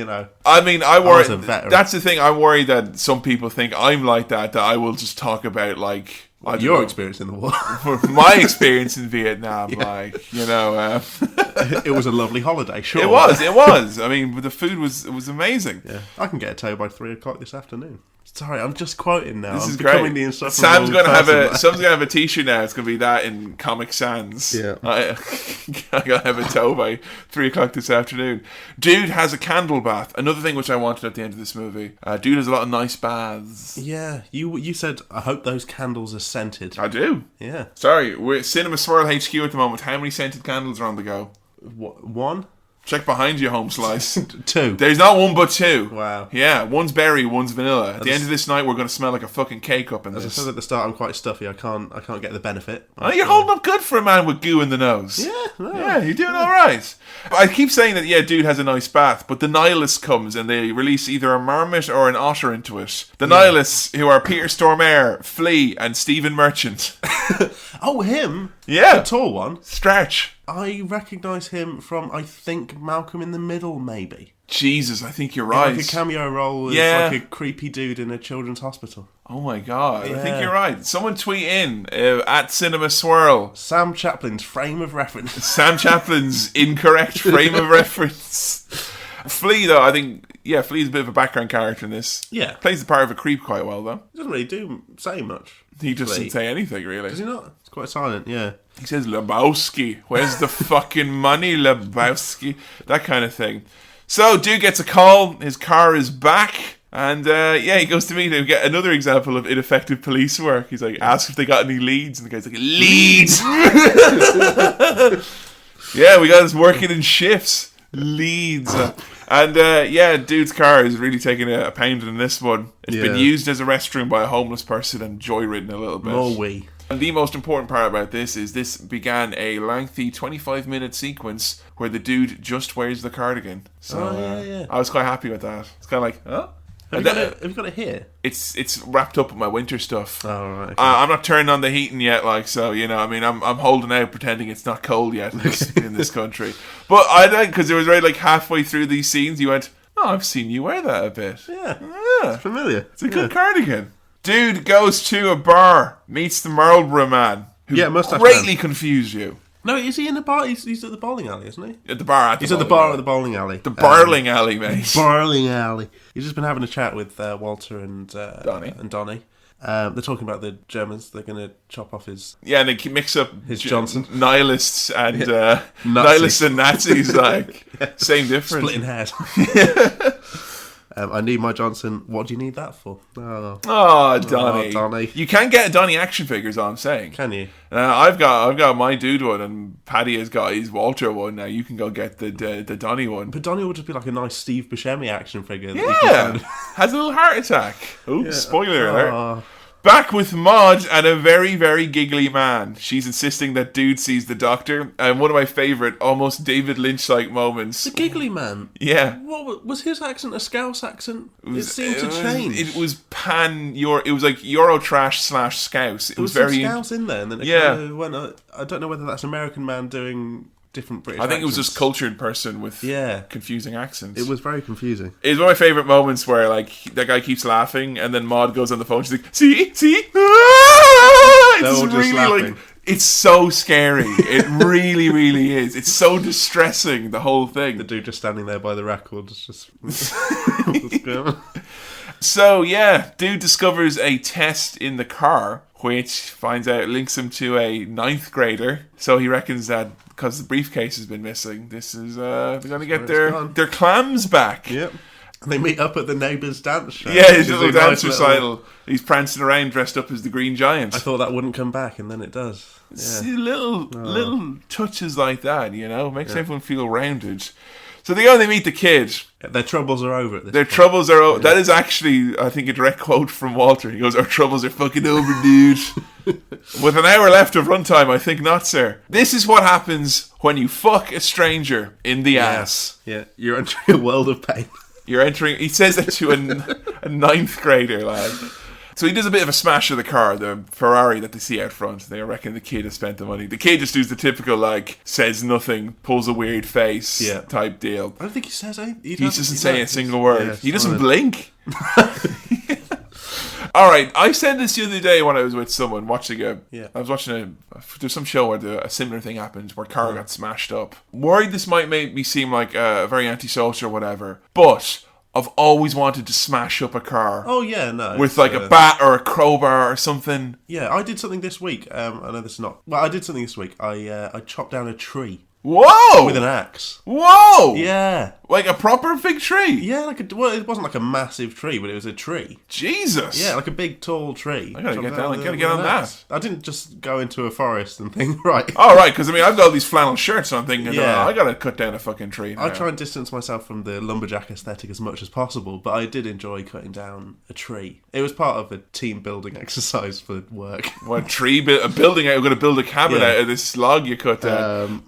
A: I mean, I worry.
B: was a veteran.
A: That's the thing. I worry that some people think I'm like that I will just talk about,
B: your experience in the war.
A: My experience in Vietnam,
B: It was a lovely holiday, sure.
A: It was. I mean, the food was amazing.
B: Yeah. I can get a tow by 3 o'clock this afternoon. Sorry, I'm just quoting now.
A: This is
B: becoming
A: great.
B: The insufferable
A: Sam's gonna
B: person.
A: have a t-shirt now. It's gonna be that in Comic Sans.
B: Yeah.
A: I gotta have a tow by 3 o'clock this afternoon. Dude has a candle bath. Another thing which I wanted at the end of this movie. Dude has a lot of nice baths.
B: Yeah, you said, I hope those candles are scented.
A: I do.
B: Yeah.
A: Sorry, we're at Cinema Swirl HQ at the moment. How many scented candles are on the go?
B: One?
A: Check behind you, home slice.
B: 2.
A: There's not one but 2.
B: Wow.
A: Yeah, one's berry, one's vanilla. At the end of this night, we're going to smell like a fucking cake up in this.
B: As I said at the start, I'm quite stuffy. I can't get the benefit.
A: Oh, you're holding up good for a man with goo in the nose.
B: Yeah. No.
A: Yeah, you're doing all right. I keep saying that, dude has a nice bath, but the nihilist comes and they release either a marmot or an otter into it. The nihilists, who are Peter Stormare, Flea, and Stephen Merchant.
B: Oh, him?
A: Yeah.
B: The tall one?
A: Stretch.
B: I recognise him from, I think, Malcolm in the Middle, maybe.
A: Jesus, I think you're right.
B: Like a cameo role as like a creepy dude in a children's hospital.
A: Oh my god, I think you're right. Someone tweet in at Cinema Swirl.
B: Sam Chaplin's frame of reference.
A: Sam Chaplin's incorrect frame of reference. Flea, though, I think, Flea's a bit of a background character in this.
B: Yeah.
A: Plays the part of a creep quite well, though.
B: He doesn't really say much.
A: He doesn't say anything, really.
B: Does he not? It's quite silent, yeah.
A: He says, Lebowski, where's the fucking money, Lebowski? That kind of thing. So, dude gets a call, his car is back, and he goes to meet him. Get another example of ineffective police work. He's like, ask if they got any leads, and the guy's like, leads! Yeah, we got us working in shifts. Leads. And dude's car is really taking a pounding in this one. It's been used as a restroom by a homeless person and joyridden a little bit.
B: Oh, wee.
A: And the most important part about this is this began a lengthy 25-minute sequence where the dude just wears the cardigan. So I was quite happy with that. It's kind of like, oh.
B: Have you got it here?
A: It's wrapped up with my winter stuff.
B: Oh, right. Okay.
A: I'm not turning on the heating yet, I'm holding out, pretending it's not cold yet in this country. But I think because it was right halfway through these scenes, you went, "Oh, I've seen you wear that a bit.
B: Yeah,
A: it's
B: familiar.
A: It's a good cardigan." Dude goes to a bar, meets the Marlboro man, who greatly confused you.
B: No, is he in the bar? He's at the bowling alley, isn't he?
A: At the bar.
B: He's at the bar at the bowling alley.
A: The barling alley, mate.
B: Barling alley. He's just been having a chat with Walter and Donnie. They're talking about the Germans. They're going to chop off his...
A: Yeah, and they mix up
B: his Johnson.
A: Nihilists and Nihilists and Nazis, same difference.
B: Splitting hairs. I need my Johnson. What do you need that for?
A: Oh, Donnie. You can get Donnie action figures, all I'm saying.
B: Can you?
A: I've got my dude one, and Paddy has got his Walter one. Now you can go get the Donnie one.
B: But Donnie would just be like a nice Steve Buscemi action figure.
A: Yeah, has a little heart attack. Oh, spoiler alert. Back with Maud and a very, very giggly man. She's insisting that dude sees the doctor. And one of my favourite, almost David Lynch-like moments.
B: The giggly man?
A: Yeah.
B: What was his accent a Scouse accent? It seemed to change.
A: It was it was like Eurotrash / Scouse. It was
B: some
A: very...
B: Scouse in there. And then kind of went, I don't know whether that's American man doing... different British accents.
A: It was this cultured person with confusing accents.
B: It was very confusing.
A: It's one of my favourite moments where that guy keeps laughing and then Maud goes on the phone. She's like, see? It's really laughing. It's so scary. It really, really is. It's so distressing, the whole thing.
B: The dude just standing there by the record is just... What's going on?
A: So, dude discovers a test in the car, which links him to a 9th grader. So he reckons that because the briefcase has been missing, this is they're going to get their clams back.
B: Yep. And they meet up at the neighbour's dance show.
A: Yeah, his little dance recital. He's prancing around dressed up as the Green Giant.
B: I thought that wouldn't come back, and then it does.
A: See, little touches like that, makes everyone feel rounded. So they go and they meet the kid.
B: Their troubles are over at this point.
A: Troubles are over. Yeah. That is actually, I think, a direct quote from Walter. He goes, "Our troubles are fucking over, dude." With an hour left of runtime, I think not, sir. This is what happens when you fuck a stranger in the ass.
B: Yeah, you're entering a world of pain.
A: He says that to a 9th grader, lad. So he does a bit of a smash of the car, the Ferrari that they see out front. They reckon the kid has spent the money. The kid just does the typical, says nothing, pulls a weird face type deal.
B: I don't think he says anything.
A: He doesn't say a single word. He doesn't blink. Alright, I said this the other day when I was with someone watching I was watching there's some show where a similar thing happened, where a car got smashed up. Worried this might make me seem like very antisocial or whatever, but I've always wanted to smash up a car.
B: Oh yeah, no.
A: With a bat or a crowbar or something.
B: Yeah, I did something this week. I know this is not... Well, I did something this week. I chopped down a tree.
A: Whoa!
B: With an axe.
A: Whoa!
B: Yeah.
A: Like a proper big tree?
B: Yeah, it wasn't like a massive tree, but it was a tree.
A: Jesus!
B: Yeah, like a big, tall tree.
A: I gotta get on that.
B: I didn't just go into a forest and think, right.
A: Oh, right, because I've got all these flannel shirts, so I'm thinking, I gotta cut down a fucking tree now.
B: I try and distance myself from the lumberjack aesthetic as much as possible, but I did enjoy cutting down a tree. It was part of a team building exercise for work.
A: What, a building? We're going to build a cabin out of this log you cut down.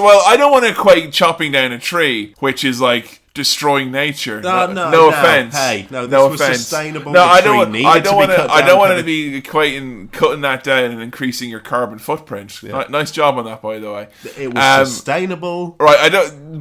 A: I don't want to equate chopping down a tree, which is like destroying nature. No offense.
B: Hey, this was sustainable.
A: No, I don't want to be equating cutting that down and increasing your carbon footprint. Yeah. Nice job on that, by the way.
B: It was sustainable.
A: Right,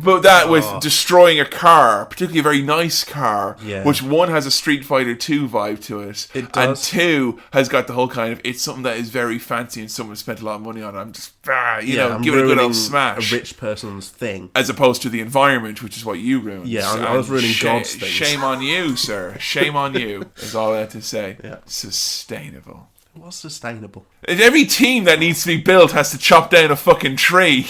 A: but with destroying a car, particularly a very nice car, which one has a Street Fighter 2 vibe to it, and 2 has got the whole kind of, it's something that is very fancy and someone spent a lot of money on it. I'm just, give it a good old smash.
B: A rich person's thing.
A: As opposed to the environment, which is what you ruin. goons.
B: Yeah, I was ruining God's things.
A: Shame on you, sir. Shame on you, is all I have to say.
B: Yeah.
A: Sustainable.
B: What's sustainable?
A: Every team that needs to be built has to chop down a fucking tree.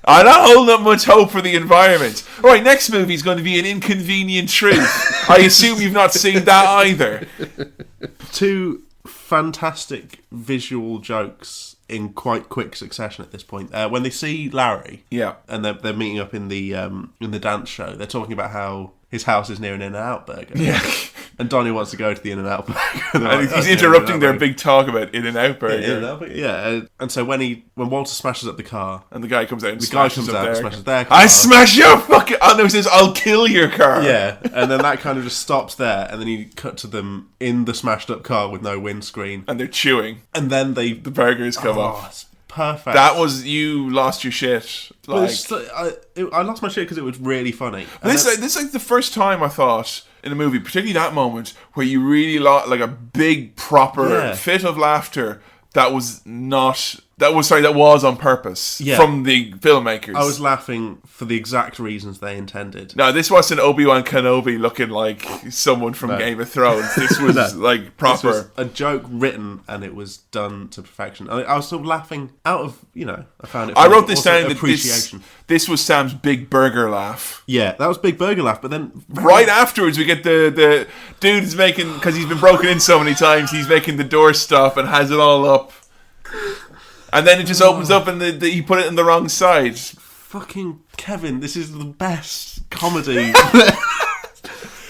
A: I'm not holding up much hope for the environment. Alright, next movie is going to be An Inconvenient Truth. I assume you've not seen that either.
B: Two fantastic visual jokes in quite quick succession at this point. When they see Larry,
A: yeah,
B: and they're meeting up in the dance show, they're talking about how his house is near an In-N-Out burger.
A: Yeah.
B: And Donnie wants to go to the In-N-Out burger.
A: And he's interrupting their big talk about In-N-Out burger.
B: In-N-Out burger. Yeah. And so when Walter smashes up the car,
A: and the guy comes out and
B: smashes their car.
A: I smash your fucking... Oh no, he says, I'll kill your car.
B: Yeah. And then that kind of just stops there, and then you cut to them in the smashed up car with no windscreen.
A: And they're chewing.
B: And then
A: the burgers come off.
B: It's perfect.
A: That was... You lost your shit. Like...
B: I lost my shit because it was really funny.
A: This is like the first time I thought in a movie, particularly that moment, where you really lost like a big proper fit of laughter that was on purpose from the filmmakers.
B: I was laughing for the exact reasons they intended.
A: No, this wasn't Obi-Wan Kenobi looking like someone from Game of Thrones. This was like proper. This was
B: a joke written, and it was done to perfection. I was sort of laughing out of, I found it funny.
A: I wrote this down that this was Sam's big burger laugh.
B: Yeah, that was big burger laugh, but then...
A: Right afterwards, we get the dude is making, because he's been broken in so many times, he's making the door stop and has it all up. And then it just opens up and he put it in the wrong side.
B: Fucking Kevin, this is the best comedy.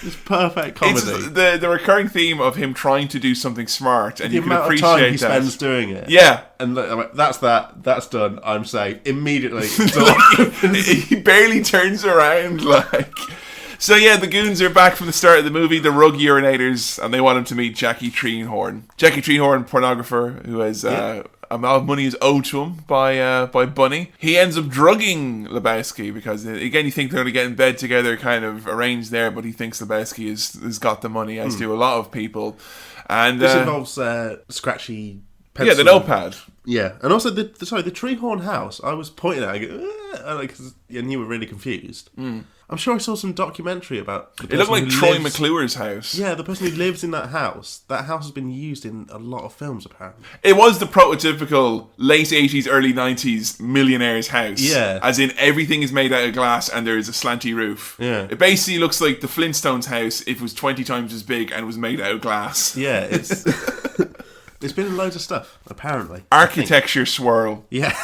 B: It's perfect comedy.
A: It's the recurring theme of him trying to do something smart, and you can appreciate
B: the amount of time he
A: that.
B: spends doing it.
A: Yeah.
B: And that's done, I'm safe. Immediately.
A: He barely turns around, like... So yeah, the goons are back from the start of the movie, the rug urinators, and they want him to meet Jackie Treehorn. Jackie Treehorn, pornographer, who has a amount of money is owed to him by Bunny. He ends up drugging Lebowski because, again, you think they're going to get in bed together, kind of arranged there, but he thinks Lebowski has got the money, as do a lot of people. And
B: this involves scratchy pencil.
A: Yeah, the notepad.
B: Yeah, and also the Treehorn house. I was pointing at it, and you were really confused. I'm sure I saw some documentary about...
A: It looked like Troy McClure's house.
B: Yeah, the person who lives in that house. That house has been used in a lot of films, apparently.
A: It was the prototypical late 80s, early 90s millionaire's house.
B: Yeah.
A: As in, everything is made out of glass and there is a slanty roof.
B: Yeah.
A: It basically looks like the Flintstones house if it was 20 times as big and was made out of glass.
B: Yeah, it's... It's been in loads of stuff, apparently.
A: Architecture swirl.
B: Yeah.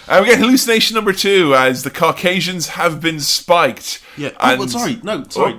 A: We get hallucination number 2 as the Caucasians have been spiked.
B: Yeah. Sorry.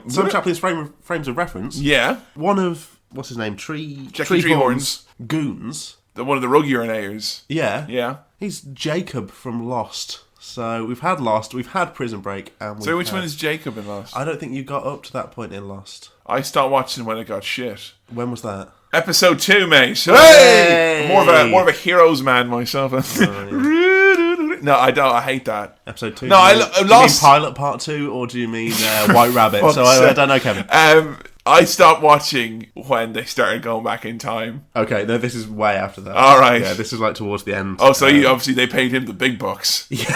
B: Sam Chaplin's frames of reference.
A: Yeah.
B: One of, what's his name?
A: Jackie Treehorn's
B: goons.
A: One of the rug urinators.
B: Yeah.
A: Yeah.
B: He's Jacob from Lost. So we've had Lost, we've had Prison Break, and
A: So which one is Jacob in Lost?
B: I don't think you got up to that point in Lost.
A: I stopped watching when it got shit.
B: When was that?
A: Episode 2, mate. Hey! More of a heroes man myself. No, I don't. I hate that.
B: Episode 2.
A: No, I lost.
B: Do you mean Pilot Part 2? Or do you mean White Rabbit? So I don't know, Kevin.
A: I stopped watching when they started going back in time.
B: Okay, no, this is way after that.
A: All right.
B: Yeah, this is like towards the end.
A: Oh, so obviously they paid him the big bucks.
B: Yeah.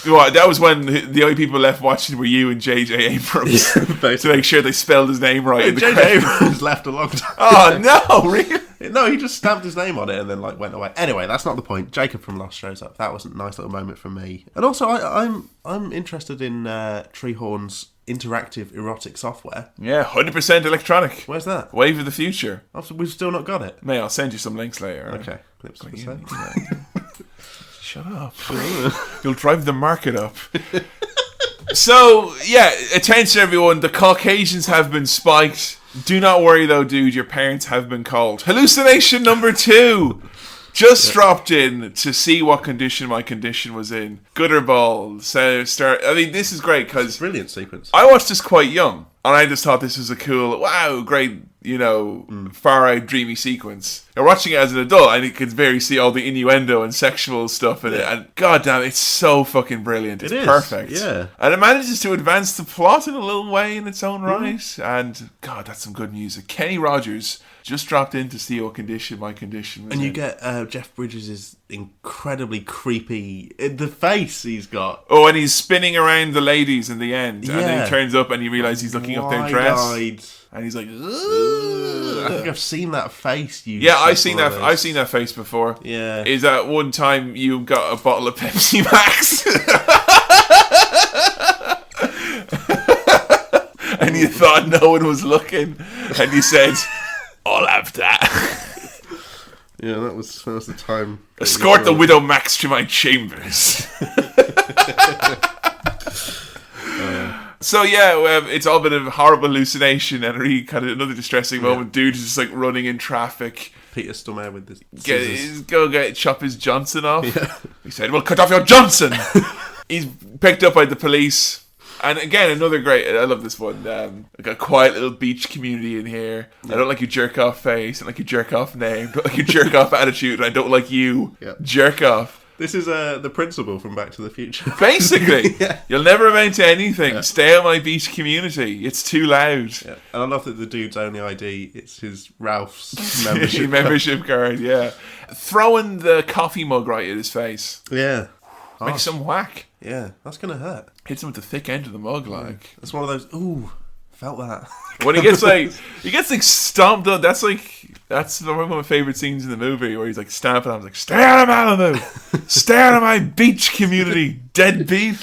A: That was when the only people left watching were you and J.J. Abrams.
B: Yeah,
A: to make sure they spelled his name right.
B: J.J. Abrams left a long time.
A: Oh, no, really?
B: No, he just stamped his name on it and then went away. Anyway, that's not the point. Jacob from Lost shows up. That was a nice little moment for me. And also, I'm interested in Treehorn's interactive erotic software.
A: Yeah, 100% electronic.
B: Where's that?
A: Wave of the future.
B: We've still not got it.
A: I'll send you some links later.
B: Okay. Clips for sale.
A: Shut up. You'll drive the market up. So, yeah, attention everyone. The Caucasians have been spiked. Do not worry though, dude. Your parents have been called. Hallucination number 2. Just dropped in to see what condition my condition was in. Good or ball. I mean, this is great because...
B: Brilliant sequence.
A: I watched this quite young. And I just thought this was a cool, great, far-out dreamy sequence. Now, watching it as an adult, I could very see all the innuendo and sexual stuff in it. And goddamn, it's so fucking brilliant. It's perfect.
B: Yeah.
A: And it manages to advance the plot in a little way in its own right. And, God, that's some good music. Kenny Rogers, Just dropped in to see what condition my condition was
B: And you
A: in.
B: get Jeff Bridges' incredibly creepy... the face he's got.
A: Oh, and he's spinning around the ladies in the end. And then
B: Yeah.
A: he turns up and you realise he's looking up their dress.
B: Wide-eyed.
A: And he's like,
B: I think I've seen that face.
A: yeah, I've seen that face before.
B: Yeah.
A: Is that one time you got a bottle of Pepsi Max? And you thought no one was looking. And you said, I'll have that.
B: Yeah, that was the time.
A: Escort the Widow Max to my chambers. So yeah, it's all been a horrible hallucination and really kind of another distressing moment. Dude is just like running in traffic.
B: Peter Stormare with this.
A: Go chop his Johnson off. Yeah. He said, well, cut off your Johnson. He's picked up by the police. And again, another great... I love this one. Like a quiet little beach community in here. Yeah. I don't like your jerk-off face. I don't like your jerk-off name. I don't like your jerk-off attitude. And I don't like you. Yeah. Jerk-off.
B: This is the principal from Back to the Future.
A: Basically. Yeah. You'll never amount to anything. Yeah. Stay at my beach community. It's too loud. Yeah.
B: And I love that the dude's only ID, it's his Ralph's membership
A: membership card, yeah. Throwing the coffee mug right at his face.
B: Yeah.
A: Makes him whack.
B: Yeah, that's going to hurt.
A: Hits him with the thick end of the mug, like.
B: It's one of those, ooh, felt that.
A: When he gets stomped on, that's one of my favourite scenes in the movie where he's like stamping on him, like, stay out of Malibu! Stay out of my beach community, deadbeat!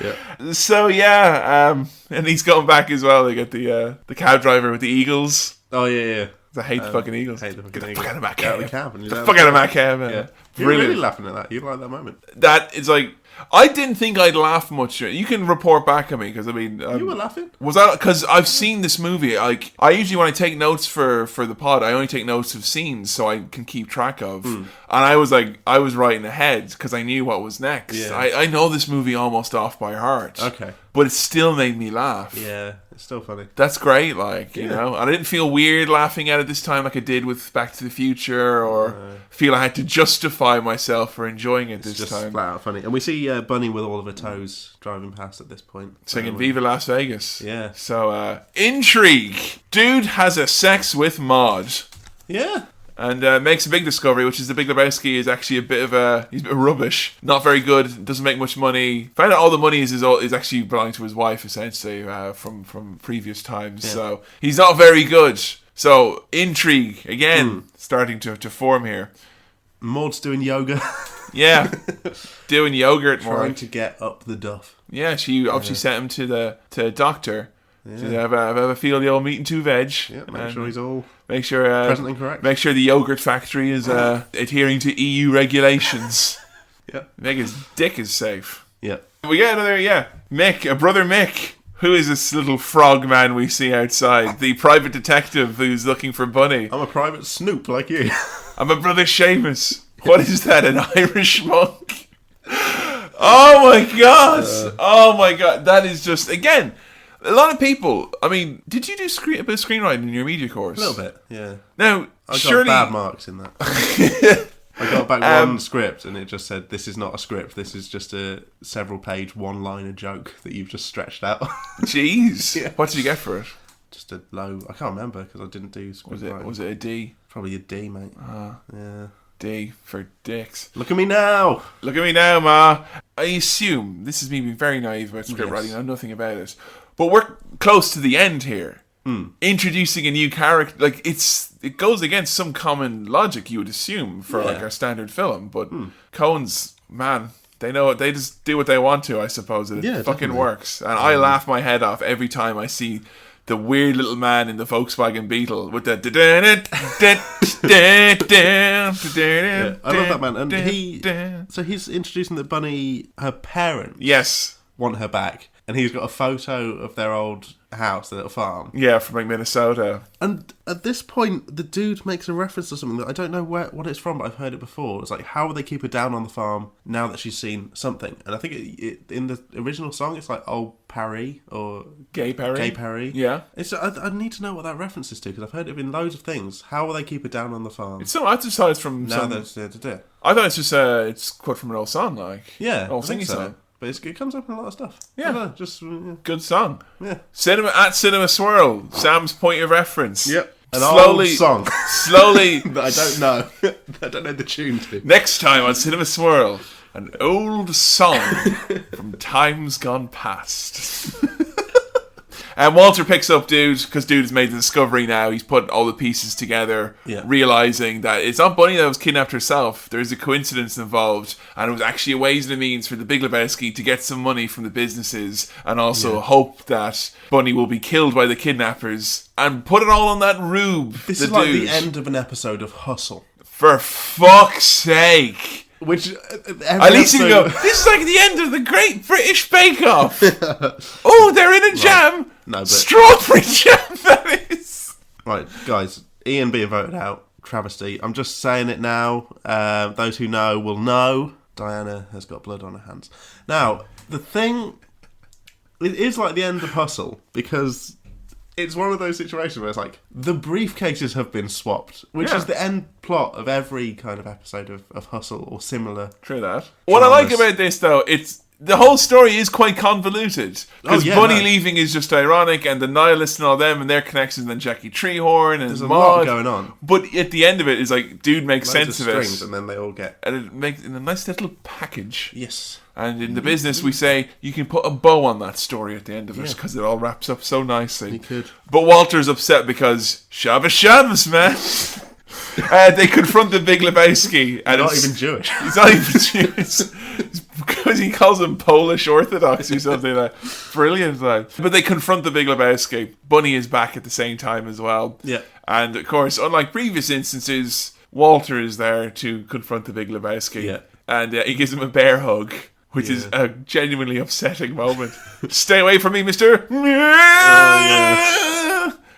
A: Yeah. So yeah, and he's going back as well. They get the cab driver with the Eagles.
B: Oh yeah.
A: I hate the fucking Eagles.
B: Get the
A: fuck out of my cab.
B: Get
A: the fuck out of my cab, man.
B: Yeah. You're really laughing at that. You like that moment.
A: That is like... I didn't think I'd laugh much. You can report back at me, because I mean...
B: you were laughing?
A: Was that... Because I've seen this movie. Like, I usually, when I take notes for the pod, I only take notes of scenes so I can keep track of. And I was writing ahead, because I knew what was next. Yeah. I know this movie almost off by heart.
B: Okay.
A: But it still made me laugh.
B: Yeah, it's still funny.
A: That's great, like, you know. I didn't feel weird laughing at it this time like I did with Back to the Future, or feel I had to justify myself for enjoying it this time. It's just
B: flat out funny. And we see Bunny with all of her toes driving past at this point.
A: Singing Viva Las Vegas.
B: Yeah.
A: So, intrigue. Dude has a sex with Maud.
B: Yeah.
A: And makes a big discovery, which is the Big Lebowski is actually he's a bit of rubbish. Not very good, doesn't make much money. Found out all the money is actually belonging to his wife, essentially, from previous times. Yeah. So he's not very good. So intrigue, again, starting to form here.
B: Maud's doing yoga.
A: Yeah. Doing yogurt more.
B: Trying to get up the duff.
A: Yeah, she obviously sent him to a doctor. Yeah. To have a feel the old meat and two veg.
B: Yeah, make sure he's all
A: present
B: and correct.
A: Make sure the yogurt factory is adhering to EU regulations.
B: Yeah.
A: Make his dick is safe.
B: Yeah.
A: We get another, Mick, brother Mick. Who is this little frog man we see outside? The private detective who's looking for Bunny.
B: I'm a private snoop like you.
A: I'm a brother Seamus. What is that, an Irish monk? Oh my god! Oh my god, that is just, again... A lot of people, I mean, did you do a bit of screenwriting in your media course?
B: A little bit, yeah.
A: Now,
B: I got bad marks in that. I got back one script and it just said, this is not a script, this is just a several-page one-liner joke that you've just stretched out.
A: Jeez. Yeah. What did you get for it?
B: Just a low... I can't remember because I didn't do script writing.
A: Was it a D?
B: Probably a D, mate. Yeah.
A: D for dicks.
B: Look at me now!
A: Look at me now, ma! I assume, this is me being very naive about script writing, I know nothing about it, but we're close to the end here. Introducing a new character, like it goes against some common logic you would assume for like our standard film, but Coen's, man, they just do what they want to, I suppose, and it fucking works. And I laugh my head off every time I see the weird little man in the Volkswagen Beetle with the
B: I love that man. And he's introducing the Bunny, her parents want her back. And he's got a photo of their old house, their little farm.
A: Yeah, from like Minnesota.
B: And at this point, the dude makes a reference to something that I don't know what it's from, but I've heard it before. It's like, how will they keep her down on the farm now that she's seen something? And I think in the original song, it's like, oh, Paris, or...
A: Gay Paris.
B: Gay Paris.
A: Yeah.
B: I need to know what that reference is to, because I've heard it in loads of things. How will they keep her down on the farm?
A: I just thought it's from
B: I thought
A: it's just it's quote from an old song, like.
B: Yeah,
A: old singing song.
B: But it comes up in a lot of stuff.
A: Yeah.
B: Just
A: good song.
B: Yeah.
A: Cinema Swirl, Sam's point of reference.
B: Yep. old song.
A: Slowly.
B: that I don't know. I don't know the tune to.
A: Next time on Cinema Swirl, an old song from times gone past. And Walter picks up Dude, because Dude has made the discovery now. He's put all the pieces together, realising that it's not Bunny that was kidnapped herself. There's a coincidence involved, and it was actually a ways and a means for the Big Lebowski to get some money from the businesses, and also hope that Bunny will be killed by the kidnappers, and put it all on that rube.
B: This is like the end of an episode of Hustle.
A: For fuck's sake.
B: Which
A: at least you can go, this is like the end of the Great British Bake Off. Oh, they're in a jam.
B: No, but
A: strawberry jam, that is.
B: Right, guys, Ian being voted out, travesty. I'm just saying it now. Those who know will know. Diana has got blood on her hands. Now, the thing, it is like the end of Hustle, because it's one of those situations where it's like, the briefcases have been swapped, which is the end plot of every kind of episode of Hustle or similar.
A: True that. What I like about this, though, it's the whole story is quite convoluted. Because Bunny leaving is just ironic, and the nihilists and all them, and their connections, and Jackie Treehorn, and
B: there's a lot going on.
A: But at the end of it, is like, Dude makes sense of it.
B: And then they all get...
A: And it makes in a nice little package.
B: Yes.
A: And in the business, we say you can put a bow on that story at the end of it because it all wraps up so nicely.
B: You could.
A: But Walter's upset because Shabbos, man. They confront the Big Lebowski. And
B: not even Jewish.
A: He's not even Jewish. Because he calls him Polish Orthodox or something like that. Brilliant, like. But they confront the Big Lebowski. Bunny is back at the same time as well.
B: Yeah.
A: And of course, unlike previous instances, Walter is there to confront the Big Lebowski.
B: Yeah.
A: And he gives him a bear hug, which is a genuinely upsetting moment. Stay away from me, mister.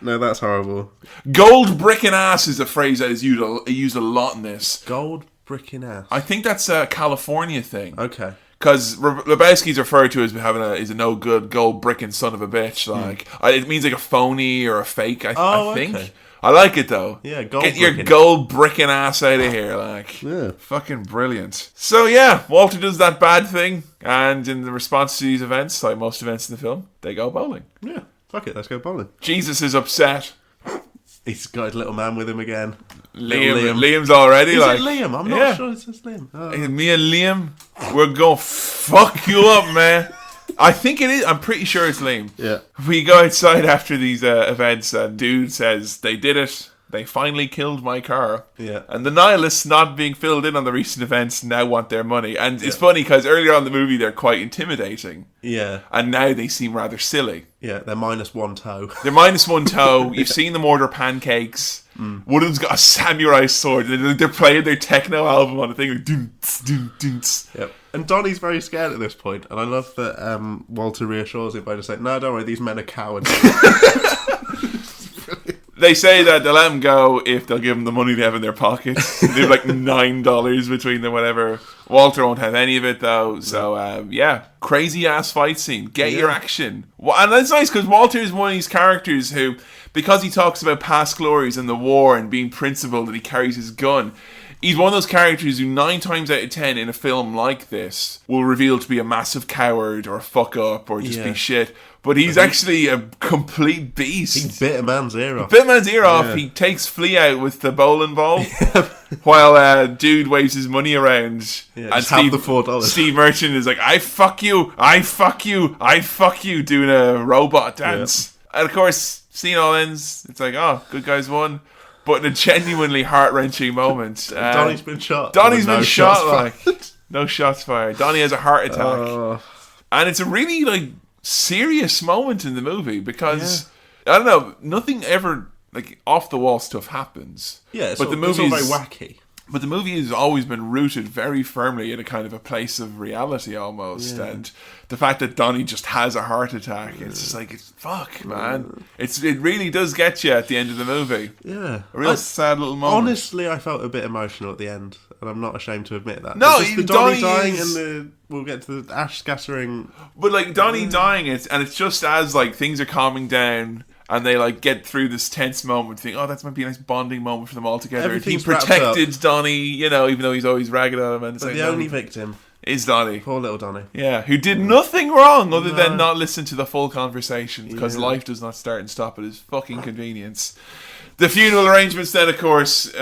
B: No, that's horrible.
A: Gold brickin' ass is a phrase that is used a lot in this.
B: Gold brickin' ass?
A: I think that's a California thing.
B: Okay.
A: Because Lebowski's referred to as having is a no good gold brickin' son of a bitch. Like it means like a phony or a fake. I think. Okay. I like it though.
B: Yeah, gold.
A: Get your gold brickin' ass out of here, like. Fucking brilliant. So yeah, Walter does that bad thing, and in the response to these events, like most events in the film, they go bowling.
B: Yeah, fuck it, let's go bowling.
A: Jesus is upset.
B: He's got his little man with him again.
A: Liam's already
B: is
A: like.
B: Is it Liam? I'm not sure it says Liam. Oh.
A: Me and Liam, we're gonna fuck you up, man. I think it is. I'm pretty sure it's Liam.
B: Yeah.
A: We go outside after these events, and Dude says they did it. They finally killed my car.
B: Yeah.
A: And the nihilists, not being filled in on the recent events, now want their money. And it's funny because earlier on in the movie they're quite intimidating.
B: Yeah.
A: And now they seem rather silly.
B: Yeah, they're minus one toe.
A: They're minus one toe. You've seen them order pancakes. One of them's got a samurai sword. They're playing their techno album on a thing. Like, doons, doons, doons.
B: Yep. And Donnie's very scared at this point, and I love that Walter reassures him by just saying, "No, don't worry, these men are cowards."
A: They say that they'll let him go if they'll give him the money they have in their pockets. They have like $9 between them, whatever. Walter won't have any of it though. So crazy ass fight scene. Get your action. And that's nice because Walter is one of these characters who, because he talks about past glories and the war and being principled and he carries his gun, he's one of those characters who 9 times out of 10 in a film like this will reveal to be a massive coward or a fuck up or just be shit. But he's actually a complete beast.
B: He bit a man's ear off.
A: He takes Flea out with the bowling ball while Dude waves his money around.
B: Yeah, and Steve, the $4.
A: Steve Merchant is like, I fuck you, I fuck you, I fuck you, doing a robot dance. Yeah. And of course, scene all ends. It's like, oh, good guys won. But in a genuinely heart-wrenching moment.
B: Donnie's been shot.
A: No shots fired. Donnie has a heart attack. And it's a really, serious moment in the movie because, I don't know, nothing ever, off-the-wall stuff happens.
B: Yeah, it's all very wacky.
A: But the movie has always been rooted very firmly in a kind of a place of reality almost. Yeah. And the fact that Donnie just has a heart attack, it's just like, fuck, man. It really does get you at the end of the movie.
B: Yeah.
A: A real sad little moment.
B: Honestly, I felt a bit emotional at the end. And I'm not ashamed to admit that.
A: No,
B: the Donnie dying and we'll get to the ash scattering.
A: But Donnie dying, and it's just as things are calming down. And they get through this tense moment, think, oh, that might be a nice bonding moment for them all together. He protected Donnie, even though he's always ragging on him. And
B: but the only victim
A: Is Donnie.
B: Poor little Donnie.
A: Yeah, who did nothing wrong other than not listen to the full conversation, because life does not start and stop at his fucking convenience. The funeral arrangements then, of course,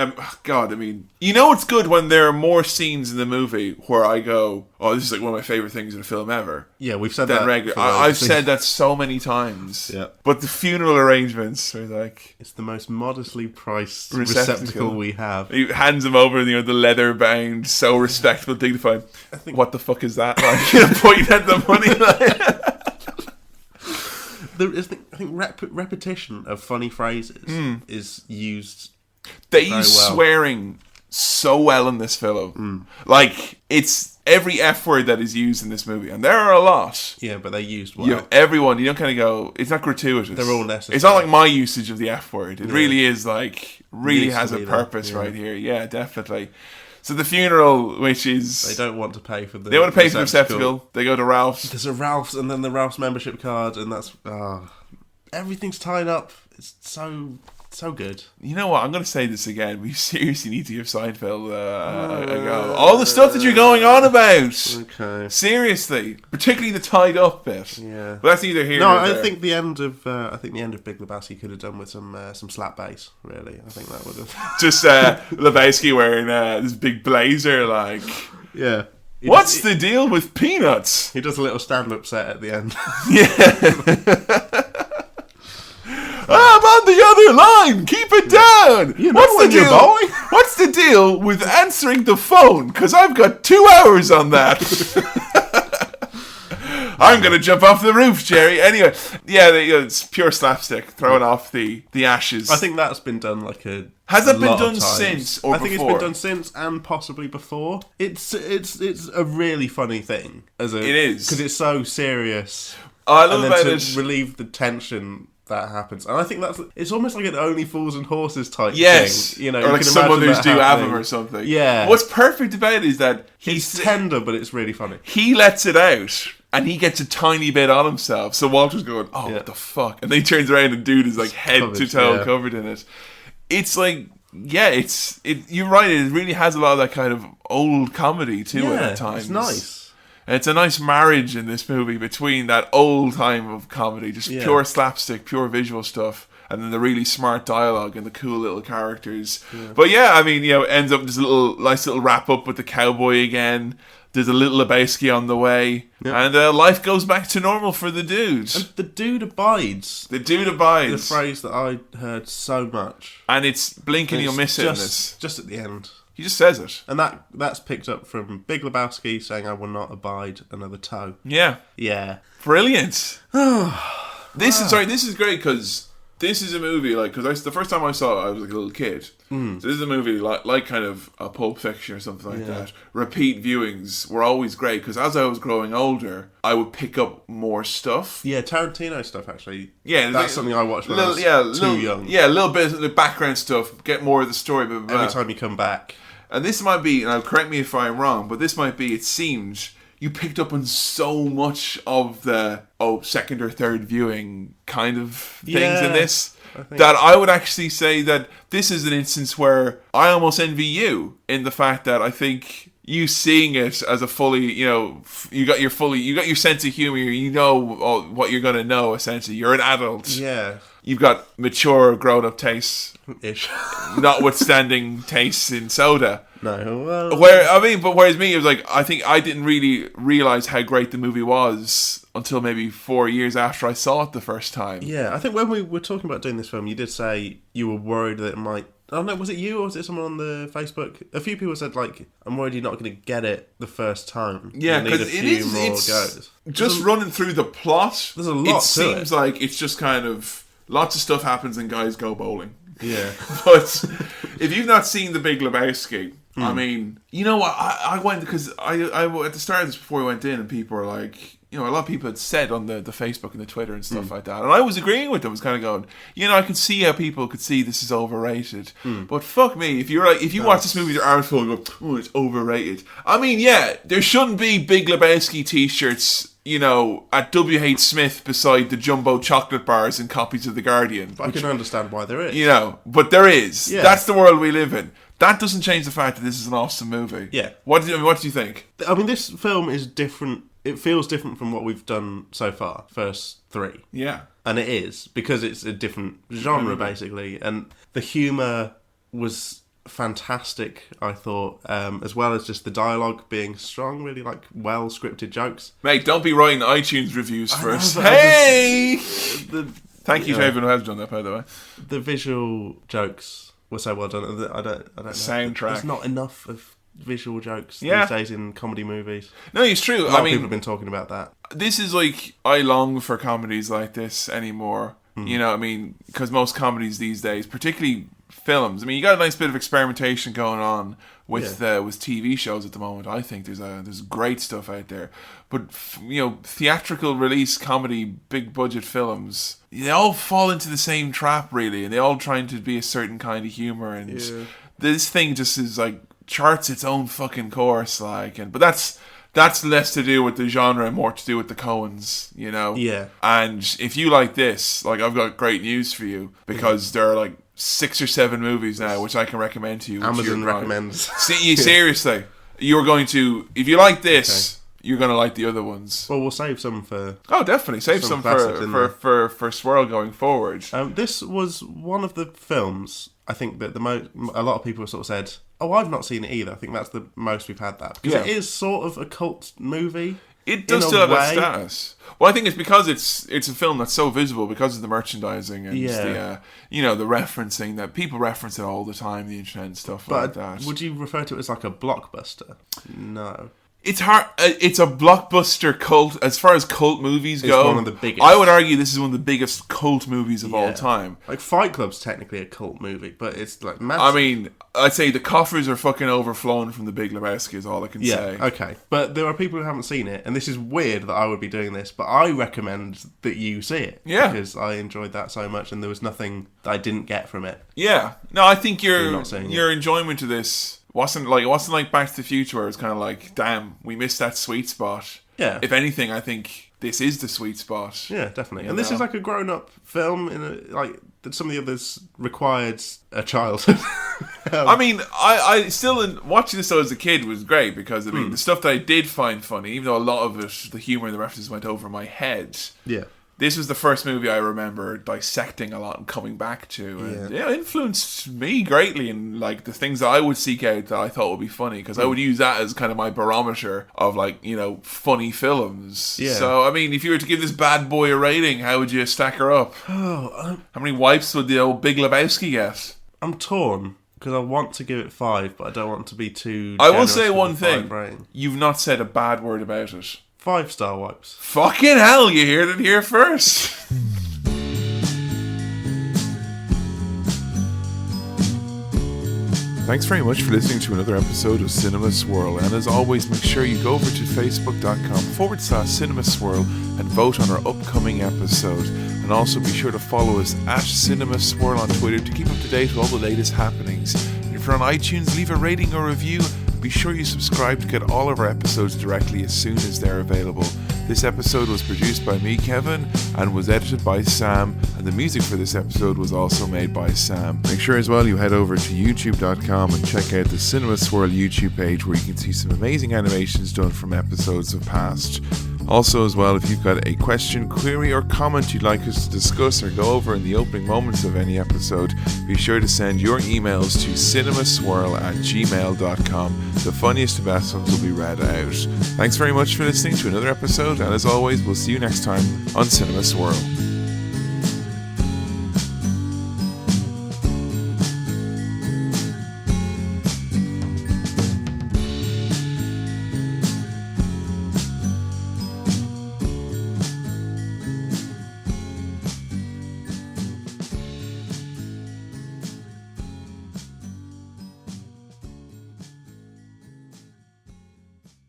A: God, I mean, you know it's good when there are more scenes in the movie where I go, oh, this is like one of my favourite things in a film ever.
B: Yeah, we've said that.
A: I've said that so many times.
B: Yeah.
A: But the funeral arrangements are like...
B: It's the most modestly priced receptacle we have.
A: He hands him over, the leather bound, so respectful, dignified. What the fuck is that? Like, pointing at the money. Like...
B: I think repetition of funny phrases is used.
A: They use swearing so well in this film. Like, it's every F word that is used in this movie, and there are a lot.
B: Yeah, but they used well.
A: Everyone, you don't kind of go, it's not gratuitous.
B: They're all necessary.
A: It's not like my usage of the F word. It really is like, really has a purpose right here. Yeah, definitely. So the funeral, which is...
B: They don't want to pay for the...
A: They want to pay for the receptacle. They go to Ralph's.
B: There's a Ralph's and then the Ralph's membership card, and that's... everything's tied up. It's so good.
A: You know what? I'm going to say this again. We seriously need to give Seinfeld a go. All the stuff that you're going on about.
B: Okay.
A: Seriously. Particularly the tied up bit.
B: Yeah.
A: But that's neither here
B: nor
A: there.
B: I think the end of Big Lebowski could have done with some slap bass, really. I think that would have...
A: Just Lebowski wearing this big blazer, like...
B: Yeah.
A: What's the deal with peanuts?
B: He does a little stand-up set at the end.
A: Yeah. I'm on the other line. Keep it down.
B: You know when you're bowling?
A: What's the deal with answering the phone? Because I've got 2 hours on that. I'm going to jump off the roof, Jerry. Anyway, yeah, it's pure slapstick, throwing off the ashes.
B: I think that's been done
A: Has it been done since or
B: I think
A: before?
B: it's been done since and possibly before. It's a really funny thing.
A: It is.
B: Because it's so serious.
A: I love about
B: it. To relieve the tension that happens, and I think it's almost like an Only Fools and Horses type thing. You know,
A: or like some others do have him or something.
B: Yeah.
A: What's perfect about it is that
B: he's tender, but it's really funny.
A: He lets it out, and he gets a tiny bit on himself. So Walter's going, "Oh, what the fuck?" And then he turns around, and dude is like head to toe covered in it. It's like, you're right. It really has a lot of that kind of old comedy to it at times.
B: It's nice.
A: And it's a nice marriage in this movie between that old time of comedy, just pure slapstick, pure visual stuff, and then the really smart dialogue and the cool little characters. Yeah. But yeah, I mean, it ends up this nice little wrap up with the cowboy again. There's a little Lebowski on the way, and life goes back to normal for the dude.
B: And the dude abides.
A: The dude abides.
B: The phrase that I heard so much.
A: And it's blink and you'll miss it in this.
B: Just at the end.
A: He just says it.
B: And that's picked up from Big Lebowski saying, "I will not abide another toe."
A: Yeah.
B: Yeah.
A: Brilliant. This is great because this is a movie, because the first time I saw it, I was like a little kid. So this is a movie like kind of a Pulp Fiction or something like that. Repeat viewings were always great because as I was growing older, I would pick up more stuff.
B: Yeah, Tarantino stuff actually.
A: Yeah,
B: that's something I watched when I was too young.
A: Yeah, a little bit of the background stuff, get more of the story. Blah, blah, blah.
B: Every time you come back.
A: And this might be, and correct me if I'm wrong, but this might be, it seems, you picked up on so much of the second or third viewing kind of things in this that I would actually say that this is an instance where I almost envy you in the fact that I think you seeing it as a fully, you got your sense of humor, you know what you're going to know essentially. You're an adult.
B: Yeah.
A: You've got mature, grown-up tastes.
B: Ish.
A: Notwithstanding tastes in soda.
B: No. Well,
A: whereas me, it was like, I think I didn't really realise how great the movie was until maybe 4 years after I saw it the first time.
B: Yeah, I think when we were talking about doing this film, you did say you were worried that it might... Oh no, was it you or was it someone on the Facebook? A few people said, I'm worried you're not going to get it the first time.
A: Yeah, because it's just running through the plot.
B: There's a lot to it.
A: It seems like it's just kind of... Lots of stuff happens and guys go bowling.
B: Yeah.
A: But if you've not seen The Big Lebowski, I mean, you know what? I went because I at the start of this before we went in, and people were like, a lot of people had said on the Facebook and the Twitter and stuff like that, and I was agreeing with them. I was kind of going, I can see how people could see this is overrated, but fuck me, if you watch this movie, your arms full, and go, oh, it's overrated. I mean, yeah, there shouldn't be Big Lebowski t-shirts, at W.H. Smith beside the jumbo chocolate bars and copies of The Guardian.
B: But I can understand why there is.
A: But there is. Yeah. That's the world we live in. that doesn't change the fact that this is an awesome movie.
B: Yeah.
A: What do you think?
B: I mean, this film is different. It feels different from what we've done so far, first three.
A: Yeah.
B: And it is, because it's a different genre, basically. And the humour was fantastic, I thought, as well as just the dialogue being strong, really well scripted jokes.
A: Mate, don't be writing iTunes reviews first. Thank you to everyone who has done that, by the way.
B: The visual jokes were so well done. I don't know.
A: Soundtrack.
B: There's not enough of visual jokes these days in comedy movies.
A: No, it's true.
B: A lot of people have been talking about that.
A: This is I long for comedies like this anymore. You know what I mean? Because most comedies these days, particularly films, I mean, you got a nice bit of experimentation going on with TV shows at the moment. I think there's great stuff out there, but theatrical release comedy, big budget films, they all fall into the same trap really, and they all trying to be a certain kind of humor, and this thing just is charts its own fucking course, but that's less to do with the genre and more to do with the Coens,
B: Yeah.
A: And if you like this, I've got great news for you, because there are 6 or 7 movies now which I can recommend to you.
B: Amazon recommends.
A: Seriously, you're going to, if you like this, you're going to like the other ones.
B: Well, we'll save some for...
A: Oh, definitely. Save some for Swirl going forward.
B: This was one of the films, I think, that a lot of people have sort of said, oh, I've not seen it either. I think that's the most we've had that. Because it is sort of a cult movie.
A: It does still have that status. Well, I think it's because it's a film that's so visible because of the merchandising and the referencing, that people reference it all the time, the internet and stuff like that.
B: Would you refer to it as a blockbuster? No.
A: It's hard. It's a blockbuster cult. As far as cult movies go,
B: it's one of the biggest.
A: I would argue this is one of the biggest cult movies of all time.
B: Fight Club's technically a cult movie, but it's massive.
A: I mean, I'd say the coffers are fucking overflowing from the Big Lebowski is all I can say.
B: Okay. But there are people who haven't seen it, and this is weird that I would be doing this, but I recommend that you see it. Yeah. Because I enjoyed that so much, and there was nothing that I didn't get from it.
A: Yeah. No, I think your enjoyment of this wasn't like Back to the Future, where it's kind of damn, we missed that sweet spot. Yeah. If anything, I think this is the sweet spot.
B: Yeah, definitely. And this is a grown-up film that some of the others required a childhood.
A: I mean, I still, watching this as a kid was great, because I mean the stuff that I did find funny, even though a lot of it, the humour and the references went over my head. Yeah. This was the first movie I remember dissecting a lot and coming back to. And it influenced me greatly in the things that I would seek out that I thought would be funny, because I would use that as kind of my barometer of funny films. Yeah. So, I mean, if you were to give this bad boy a rating, how would you stack her up? How many wipes would the old Big Lebowski get?
B: I'm torn, because I want to give it 5, but I don't want to be too
A: I will say one thing. You've not said a bad word about it.
B: 5-star wipes.
A: Fucking hell, you heard it here first. Thanks very much for listening to another episode of Cinema Swirl, and as always, make sure you go over to facebook.com/Cinema Swirl and vote on our upcoming episode. And also be sure to follow us at Cinema Swirl on Twitter to keep up to date with all the latest happenings. And if you're on iTunes, leave a rating or review. Be sure you subscribe to get all of our episodes directly as soon as they're available. This episode was produced by me, Kevin, and was edited by Sam, and the music for this episode was also made by Sam. Make sure as well you head over to youtube.com and check out the Cinema Swirl YouTube page, where you can see some amazing animations done from episodes of past. Also as well, if you've got a question, query or comment you'd like us to discuss or go over in the opening moments of any episode, be sure to send your emails to cinemaswirl@gmail.com. The funniest and best ones will be read out. Thanks very much for listening to another episode, and as always, we'll see you next time on Cinema Swirl.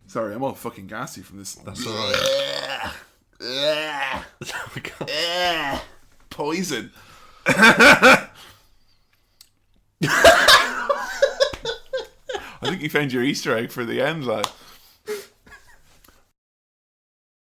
A: Sorry, I'm all fucking gassy from this.
B: That's alright.
A: Poison. I think you found your Easter egg for the end, lad.